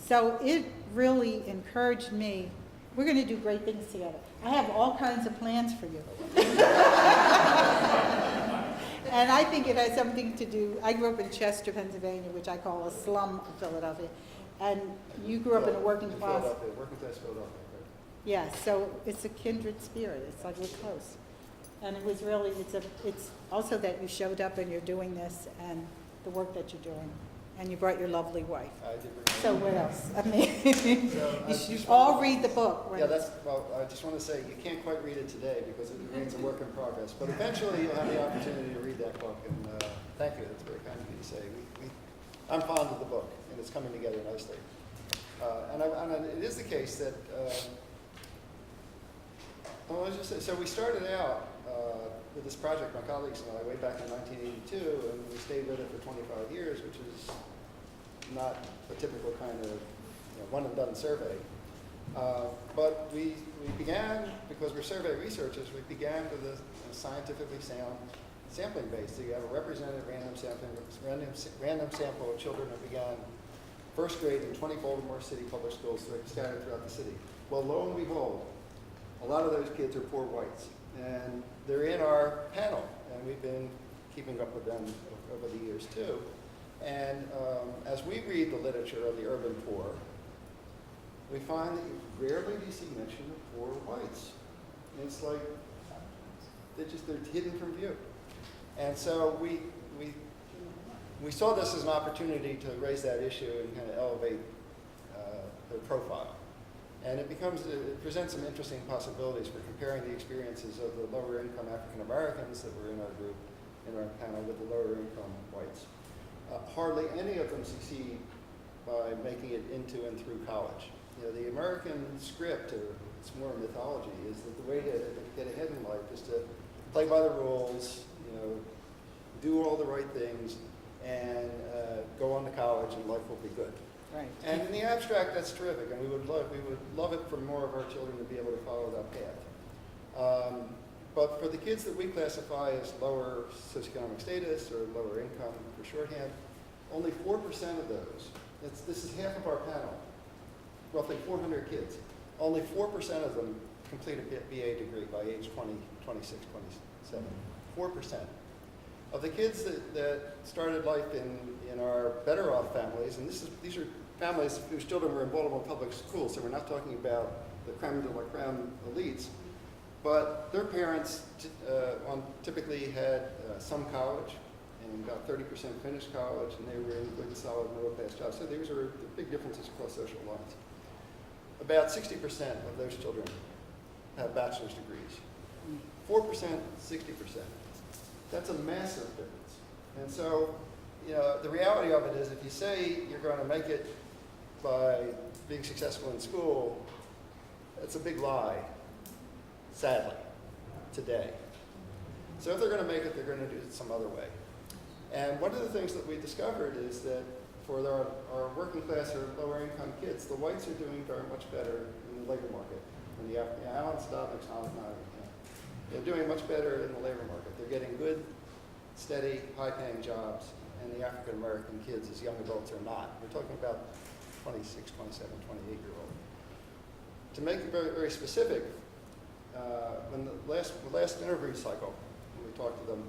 So it really encouraged me. We're going to do great things together. I have all kinds of plans for you. And I think it has something to do, I grew up in Chester, Pennsylvania, which I call a slum of Philadelphia. And you grew up in a working class. Working class Philadelphia. Yeah, so it's a kindred spirit. It's like we're close. And it was really, it's also that you showed up and you're doing this and the work that you're doing. And you brought your lovely wife. I did bring So what else? I mean, So, you should all read the book. Right? Yeah, well, I just want to say, you can't quite read it today because it remains a work in progress. But eventually you'll have the opportunity to read that book. And thank you, that's very kind of you to say. I'm fond of the book, and it's coming together nicely. And it is the case that, well, let's just say, so we started out with this project, my colleagues and I, way back in 1982, and we stayed with it for 25 years, which is not a typical kind of one-and-done survey. But we began, because we're survey researchers, we began with a scientifically sound sampling base. So you have a representative random sample of children who began first grade in 20 Baltimore City public schools scattered throughout the city. Well, lo and behold, a lot of those kids are poor whites. And they're in our panel, and we've been keeping up with them over the years too. And as we read the literature of the urban poor, we find that you rarely do you see mention of poor whites. And it's like, they're hidden from view. And so we saw this as an opportunity to raise that issue and kind of elevate their profile. And it presents some interesting possibilities for comparing the experiences of the lower income African Americans that were in our group, in our panel, with the lower income whites. Hardly any of them succeed by making it into and through college. The American script, or it's more mythology, is that the way to get ahead in life is to play by the rules, do all the right things, and go on to college, and life will be good. Right. And in the abstract, that's terrific, and we would love it for more of our children to be able to follow that path. But for the kids that we classify as lower socioeconomic status or lower income for shorthand, only 4% of those, this is half of our panel, roughly 400 kids, only 4% of them complete a BA degree by age 20, 26, 27. 4%. Of the kids that started life in our better off families, and these are families whose children were in Baltimore public schools, so we're not talking about the creme de la creme elites, but their parents typically had some college, and about 30% finished college, and they were in good, solid, middle-class jobs. So these are the big differences across social lines. About 60% of those children have bachelor's degrees. 4%, 60%. That's a massive difference. And so, the reality of it is, if you say you're going to make it by being successful in school, it's a big lie, sadly, today. So if they're going to make it, they're going to do it some other way. And one of the things that we discovered is that for our working class or lower income kids, the whites are doing very much better in the labor market. And Alan Stopnick's not They're doing much better in the labor market. They're getting good, steady, high-paying jobs, and the African-American kids as young adults are not. We're talking about 26, 27, 28-year-old. To make it very, very specific, when the last interview cycle, when we talked to them,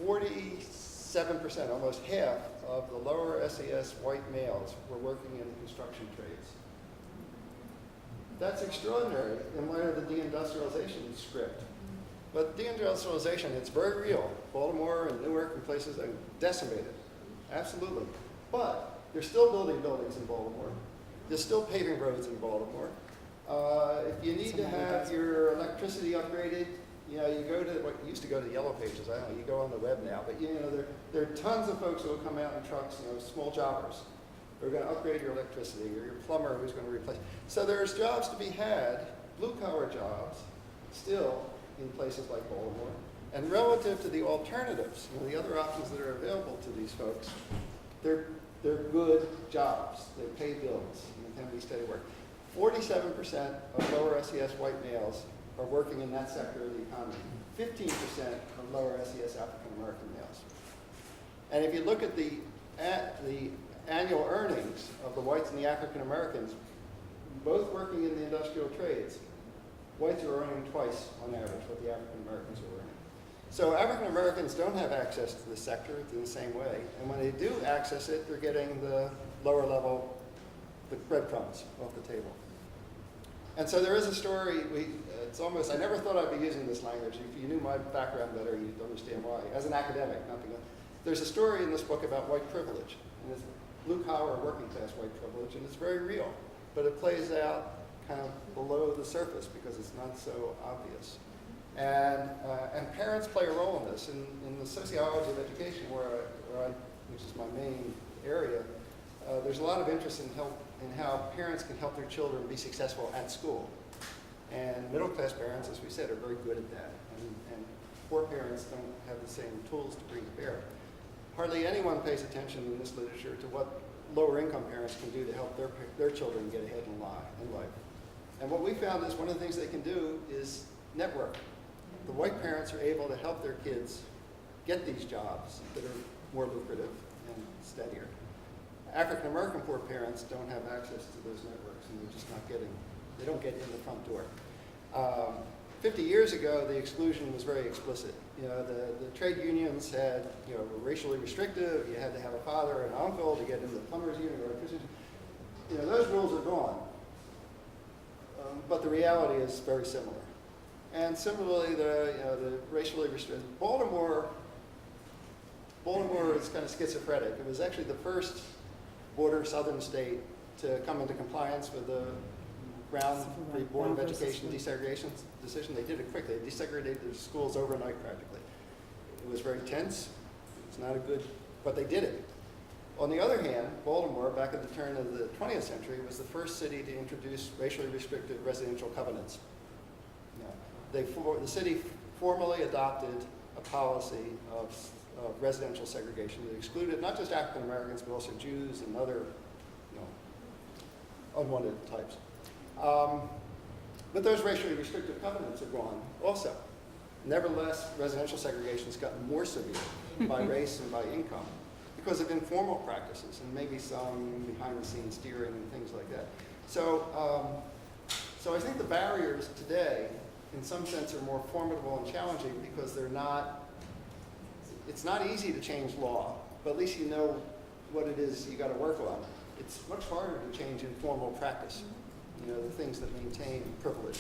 47%, almost half of the lower SES white males were working in the construction trades. That's extraordinary in light of the deindustrialization script. But deindustrialization, it's very real. Baltimore and Newark and places are decimated, absolutely. But they're still building buildings in Baltimore. They're still paving roads in Baltimore. If you need to have your electricity upgraded, you know, you go to what used to go to the Yellow Pages. I don't know. You go on the web now, but you know there are tons of folks who will come out in trucks, you know, small jobbers. They're going to upgrade your electricity, or your plumber who's going to replace. So there's jobs to be had, blue-collar jobs, still in places like Baltimore. And relative to the alternatives, you know, the other options that are available to these folks, they're good jobs. They pay bills and can be steady work. 47% of lower SES white males are working in that sector of the economy. 15% of lower SES African American males. And if you look at the annual earnings of the whites and the African Americans, both working in the industrial trades, whites are earning twice on average what the African Americans are earning. So African Americans don't have access to the sector in the same way. And when they do access it, they're getting the lower level, the breadcrumbs off the table. And so there is a story, it's almost, I never thought I'd be using this language. If you knew my background better, you'd understand why. As an academic, not because, there's a story in this book about white privilege. And it's blue-collar, working-class white privilege, and it's very real. But it plays out kind of below the surface because it's not so obvious. And parents play a role in this. In the sociology of education, which is my main area, there's a lot of interest in how parents can help their children be successful at school. And middle-class parents, as we said, are very good at that. And poor parents don't have the same tools to bring to bear. Hardly anyone pays attention in this literature to what lower-income parents can do to help their children get ahead in life. And what we found is one of the things they can do is network. The white parents are able to help their kids get these jobs that are more lucrative and steadier. African American poor parents don't have access to those networks, and they don't get in the front door. 50 years ago, the exclusion was very explicit. You know, the trade unions had, you know, were racially restrictive. You had to have a father and an uncle to get into the plumbers union or electrician. You know, those rules are gone. But the reality is very similar. And similarly, the racially restricted Baltimore is kind of schizophrenic. It was actually the first border southern state to come into compliance with the Brown Board of Education desegregation decision. They did it quickly. They desegregated the schools overnight practically. It was very tense. It's not a good, but they did it. On the other hand, Baltimore, back at the turn of the 20th century, was the first city to introduce racially restricted residential covenants. The city formally adopted a policy of residential segregation that excluded not just African Americans, but also Jews and other, you know, unwanted types. But those racially restrictive covenants are gone also. Nevertheless, residential segregation has gotten more severe by race and by income because of informal practices and maybe some behind-the-scenes steering and things like that. So I think the barriers today, in some sense, are more formidable and challenging because it's not easy to change law, but at least you know what it is you got to work on. It's much harder to change informal practice, you know, the things that maintain privilege.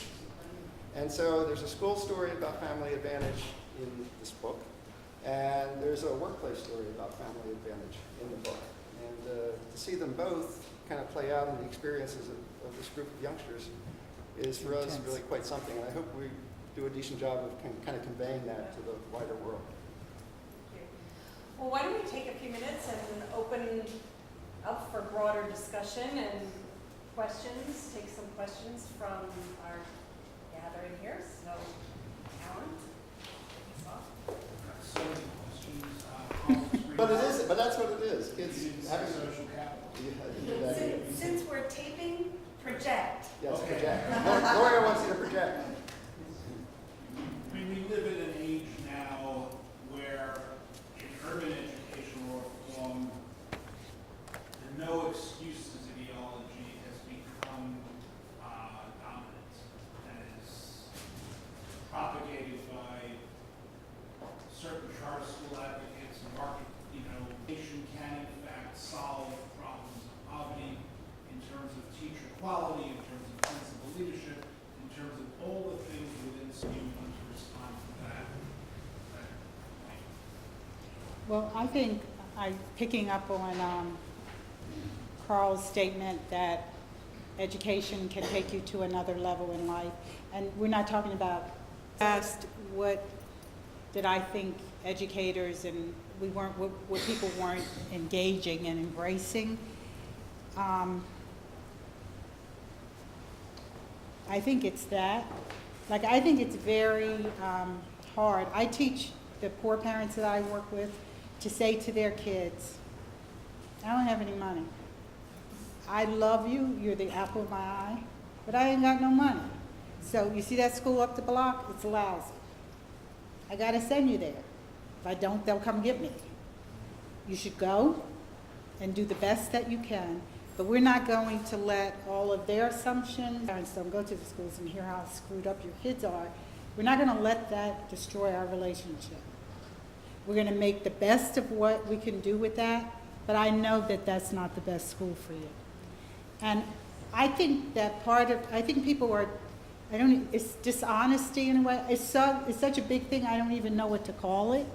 And so there's a school story about family advantage in this book, and there's a workplace story about family advantage in the book. And to see them both kind of play out in the experiences of this group of youngsters is for us really quite something. And I hope we do a decent job of kind of conveying that to the wider world. Thank you. Well, why don't we take a few minutes and open up for broader discussion and questions, take some questions from our gathering here. So, Alan, kick us off. So many questions. But that's what it is. Kids having social capital. Since we're taping, project. Yes, Okay. project. Gloria wants you to project. certain charter school advocates and market, education can in fact solve problems of poverty in terms of teacher quality, in terms of principal leadership, in terms of all the things within STEAM to respond to that. Well, I think picking up on Karl's statement that education can take you to another level in life, and we're not talking about asked what did I think educators and what people weren't engaging and embracing. I think it's that. Like, I think it's very hard. I teach the poor parents that I work with to say to their kids, I don't have any money. I love you, you're the apple of my eye, but I ain't got no money. So you see that school up the block? It's lousy. I gotta send you there. If I don't, they'll come get me. You should go and do the best that you can, but we're not going to let all of their assumptions, parents don't go to the schools and hear how screwed up your kids are. We're not gonna let that destroy our relationship. We're gonna make the best of what we can do with that, but I know that that's not the best school for you. And I think that I think people are, it's dishonesty in a way. It's such a big thing, I don't even know what to call it.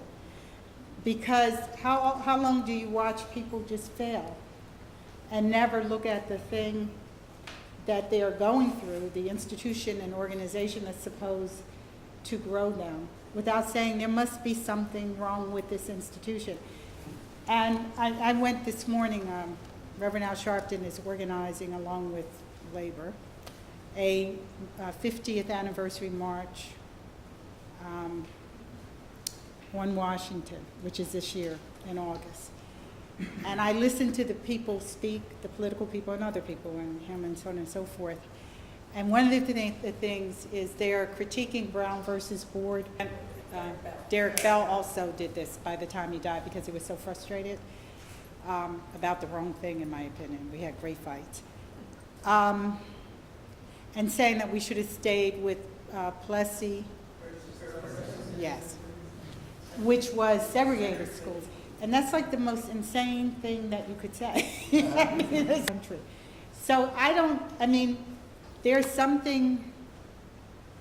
Because how long do you watch people just fail and never look at the thing that they are going through, the institution and organization that's supposed to grow them, without saying there must be something wrong with this institution. And I went this morning, Reverend Al Sharpton is organizing, along with Labor, a 50th anniversary march on Washington, which is this year in August. And I listened to the people speak, the political people and other people, and him and so on and so forth. And one of the things is they're critiquing Brown versus Board. Derek Bell also did this by the time he died because he was so frustrated about the wrong thing, in my opinion. We had great fights. And saying that we should have stayed with Plessy, yes, which was segregated schools. And that's like the most insane thing that you could say in this country. So there's something,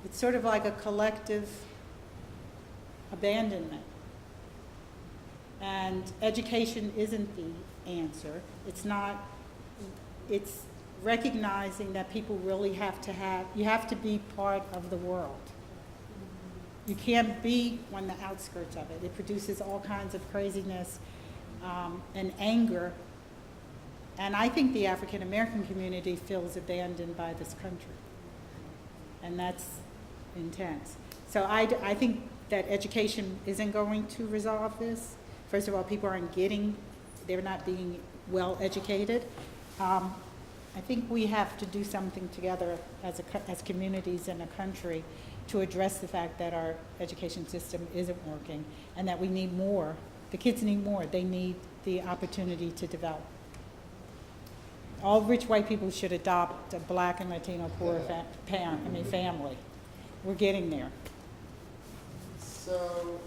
it's sort of like a collective abandonment. And education isn't the answer. It's recognizing that people really you have to be part of the world. You can't be on the outskirts of it. It produces all kinds of craziness and anger. And I think the African American community feels abandoned by this country. And that's intense. So I think that education isn't going to resolve this. First of all, people they're not being well educated. I think we have to do something together as communities in a country to address the fact that our education system isn't working and that we need more. The kids need more. They need the opportunity to develop. All rich white people should adopt a Black and Latino poor family. We're getting there. So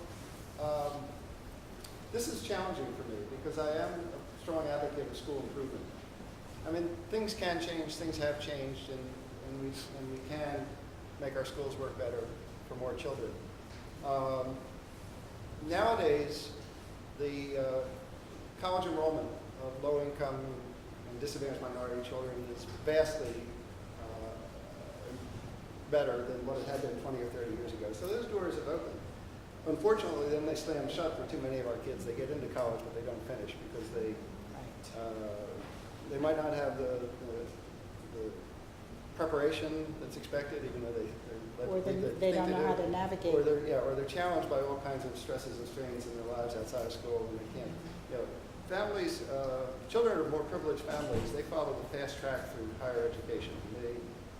this is challenging for me because I am a strong advocate of school improvement. I mean, things can change, things have changed, and we can make our schools work better for more children. Nowadays, the college enrollment of low-income and disadvantaged minority children is vastly better than what it had been 20 or 30 years ago. So those doors have opened. Unfortunately, then they slam shut for too many of our kids. They get into college, but they don't finish because they might not have the preparation that's expected, even though they don't know how to navigate. Or they're challenged by all kinds of stresses and strains in their lives outside of school, and they can't. Families, children of more privileged families, they follow the fast track through higher education.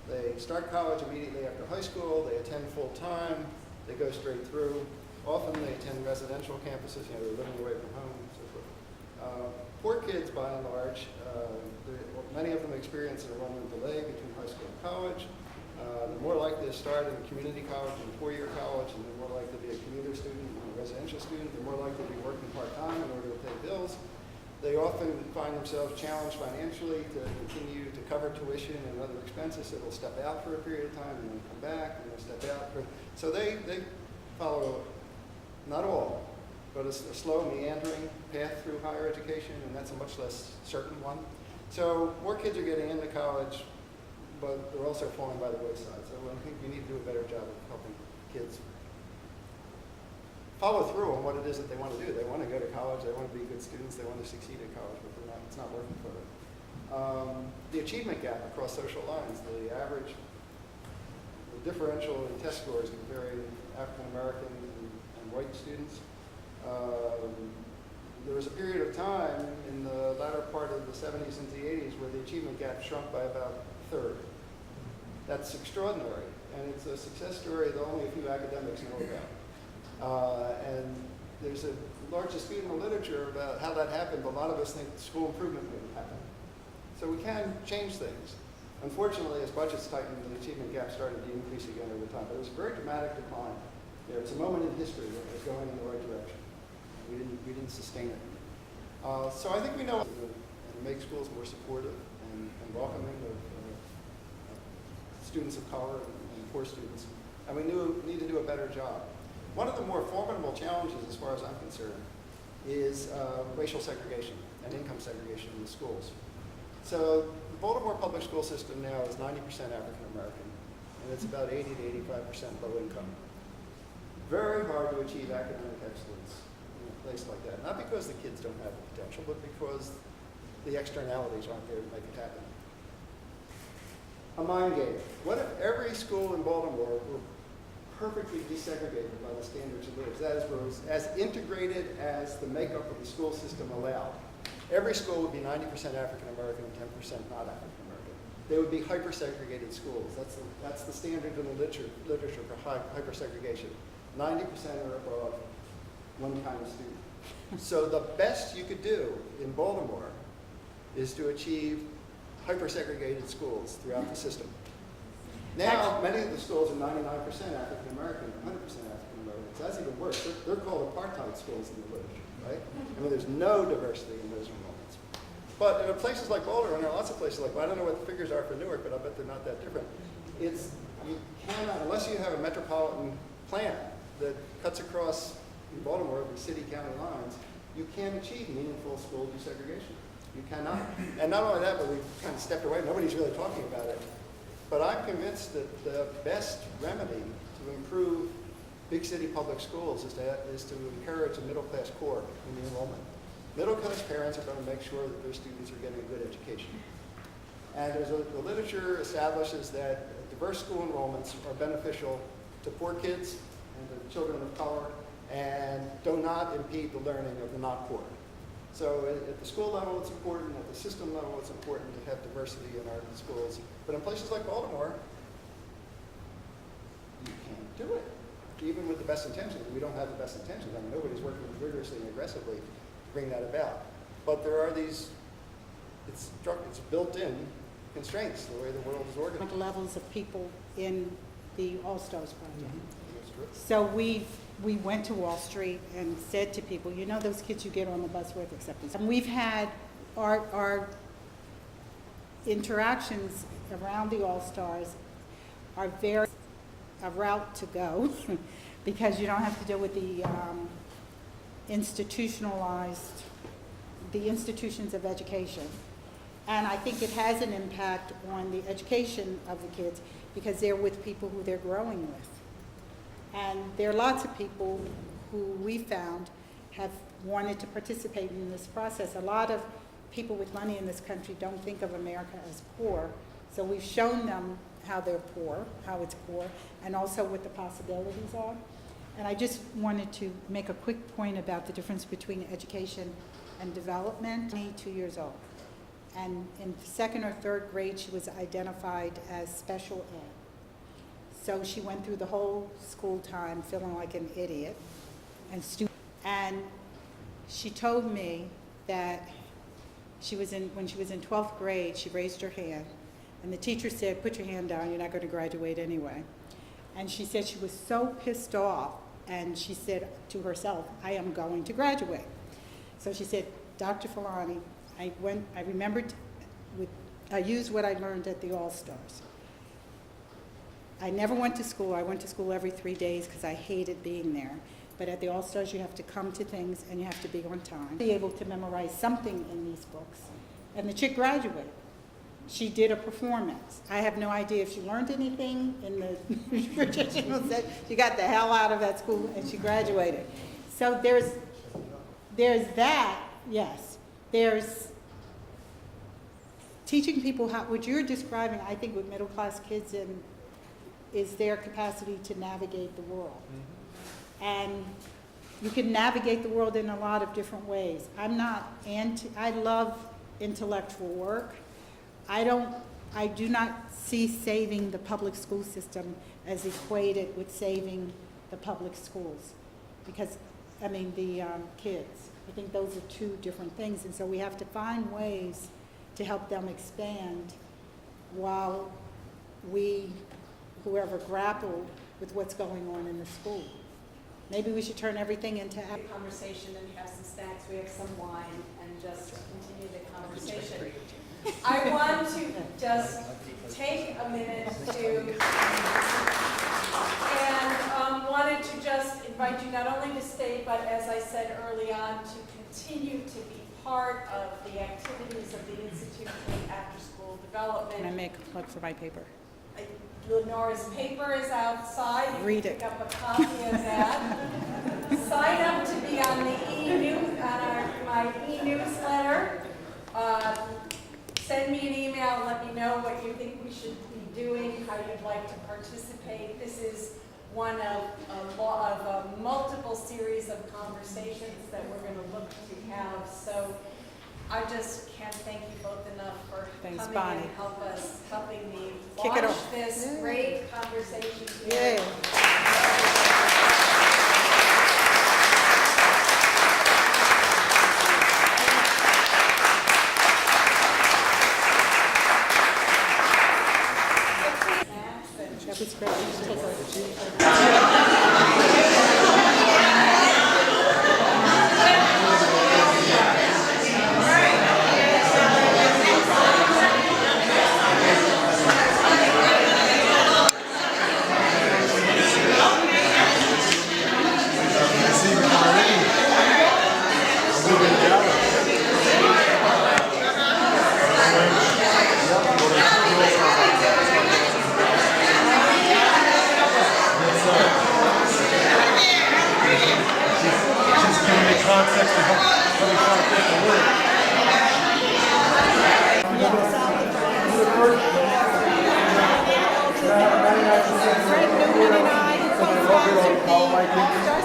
They start college immediately after high school. They attend full time. They go straight through. Often they attend residential campuses. They're living away from home and so forth. Poor kids, by and large, many of them experience an enrollment delay between high school and college. They're more likely to start in community college and four-year college, and they're more likely to be a commuter student and a residential student, they're more likely to be working part-time in order to pay bills. They often find themselves challenged financially to continue to cover tuition and other expenses, so they'll step out for a period of time and then come back, and they'll step out. So they follow, not all, but a slow meandering path through higher education, and that's a much less certain one. So more kids are getting into college, but they're also falling by the wayside. So I think we need to do a better job of helping kids follow through on what it is that they want to do. They want to go to college, they want to be good students, they want to succeed in college, but it's not working for them. The achievement gap across social lines, the average, the differential in test scores can vary African American and white students. There was a period of time in the latter part of the 70s into the 80s where the achievement gap shrunk by about a third. That's extraordinary, and it's a success story that only a few academics know about. And there's a large dispute in the literature about how that happened, but a lot of us think school improvement wouldn't happen. So we can change things. Unfortunately, as budgets tightened, the achievement gap started to increase again over time. But it was a very dramatic decline. There was a moment in history where it was going in the right direction. We didn't sustain it. So I think we know to make schools more supportive and welcoming of students of color and poor students. And we need to do a better job. One of the more formidable challenges, as far as I'm concerned, is racial segregation and income segregation in the schools. So the Baltimore public school system now is 90% African American, and it's about 80 to 85% low income. Very hard to achieve academic excellence in a place like that. Not because the kids don't have the potential, but because the externalities aren't there to make it happen. A mind game. What if every school in Baltimore were perfectly desegregated by the standards of theirs? That is, was as integrated as the makeup of the school system allowed. Every school would be 90% African American and 10% not African American. They would be hyper-segregated schools. That's the standard in the literature for hyper-segregation. 90% or above, one kind of student. So the best you could do in Baltimore is to achieve hyper-segregated schools throughout the system. Now, many of the schools are 99% African American, 100% African American. So that's even worse. They're called apartheid schools in the literature, right? I mean, there's no diversity in those enrollments. But in places like Baltimore, and there are lots of places like, well, I don't know what the figures are for Newark, but I bet they're not that different. You cannot, unless you have a metropolitan plan that cuts across in Baltimore the city-county lines, you can't achieve meaningful school desegregation. You cannot. And not only that, but we've kind of stepped away. Nobody's really talking about it. But I'm convinced that the best remedy to improve big city public schools is to encourage a middle-class core in the enrollment. Middle-class parents are going to make sure that their students are getting a good education. And the literature establishes that diverse school enrollments are beneficial to poor kids and to children of color and do not impede the learning of the not poor. So at the school level, it's important. At the system level, it's important to have diversity in our schools. But in places like Baltimore, you can't do it, even with the best intentions. We don't have the best intentions. I mean, nobody's working rigorously and aggressively to bring that about. But there are these, it's built-in constraints, the way the world is organized. Levels of people in the All-Stars project. Mm-hmm. So we went to Wall Street and said to people, you know those kids you get on the bus with acceptance. And we've had our interactions around the All-Stars are very a route to go because you don't have to deal with the institutions of education. And I think it has an impact on the education of the kids because they're with people who they're growing with. And there are lots of people who we found have wanted to participate in this process. A lot of people with money in this country don't think of America as poor. So we've shown them how they're poor, how it's poor, and also what the possibilities are. And I just wanted to make a quick point about the difference between education and development. 22 years old. And in second or third grade, she was identified as special ed. So she went through the whole school time feeling like an idiot and she told me that when she was in 12th grade, she raised her hand and the teacher said, put your hand down, you're not going to graduate anyway. And she said she was so pissed off and she said to herself, I am going to graduate. So she said, Dr. Fulani, I used what I learned at the All-Stars. I never went to school. I went to school every 3 days because I hated being there. But at the All-Stars, you have to come to things and you have to be on time. Be able to memorize something in these books. And the chick graduated. She did a performance. I have no idea if she learned anything in the traditional sense. She got the hell out of that school and she graduated. So there's that, yes. There's teaching people how, what you're describing, I think, with middle-class kids is their capacity to navigate the world. And you can navigate the world in a lot of different ways. I love intellectual work. I do not see saving the public school system as equated with saving the public schools. Because, the kids. I think those are two different things. And so we have to find ways to help them expand while whoever grapple with what's going on in the school. Maybe we should turn everything into A conversation and have some snacks, we have some wine, and just continue the conversation. I want to just take a minute and wanted to just invite you not only to stay, but as I said early on, to continue to be part of the activities of the Institute for After-School Development. Can I make a plug for my paper? Lenora's paper is outside. You Read can it. pick up a copy of that. Sign up to be on the my e-newsletter. Send me an email. Let me know what you think we should be doing, how you'd like to participate. This is one of a multiple series of conversations that we're going to look to have. So I just can't thank you both enough for Thanks, coming Bonnie. and helping me Kick it launch off. this Yay. great conversation Yay. here. That was great. You should take a-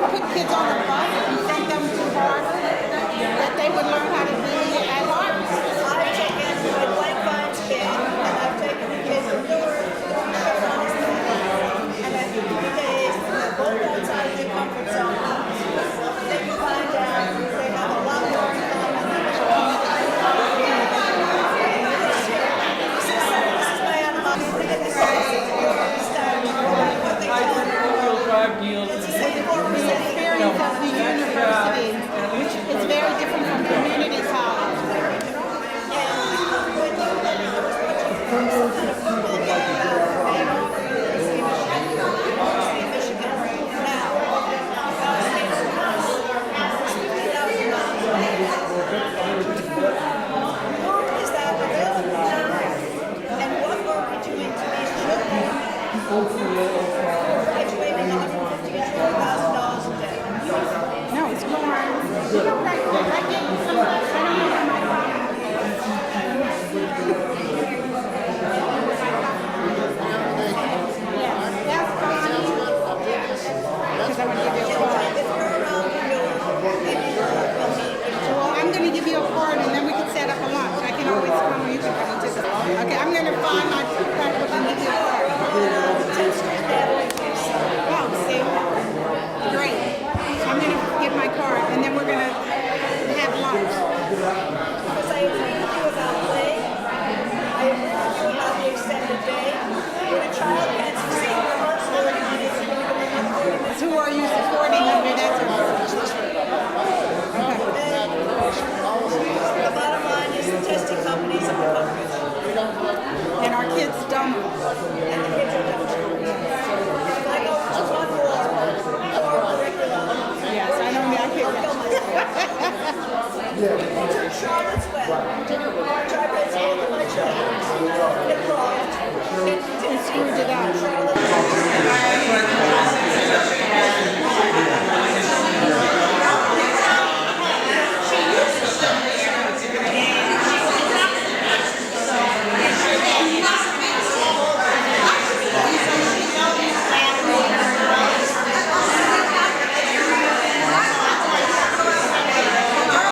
Put kids on the bus and send them to Harvard, that they would learn how to be at Harvard. I've taken my white vines kid, and I've taken the kids to Newark, and I think 3 days, and they're both outside their comfort zone. They can find out they have a lot more in common than they all. This is my animosity. This is what they tell me. It's the same 4%. Experience of the university, which is very different from community college. Graduating $150,000 a day. No, it's more. You know, I gave you some, I don't know where my copy is. Yes, Bonnie. Because I want to give you a card. Well, I'm going to give you a card and then we can set up a lunch. I can always come or you can come into the. Okay, I'm going to find my checkbook and give you a card. kid's done with it. And the kids are done.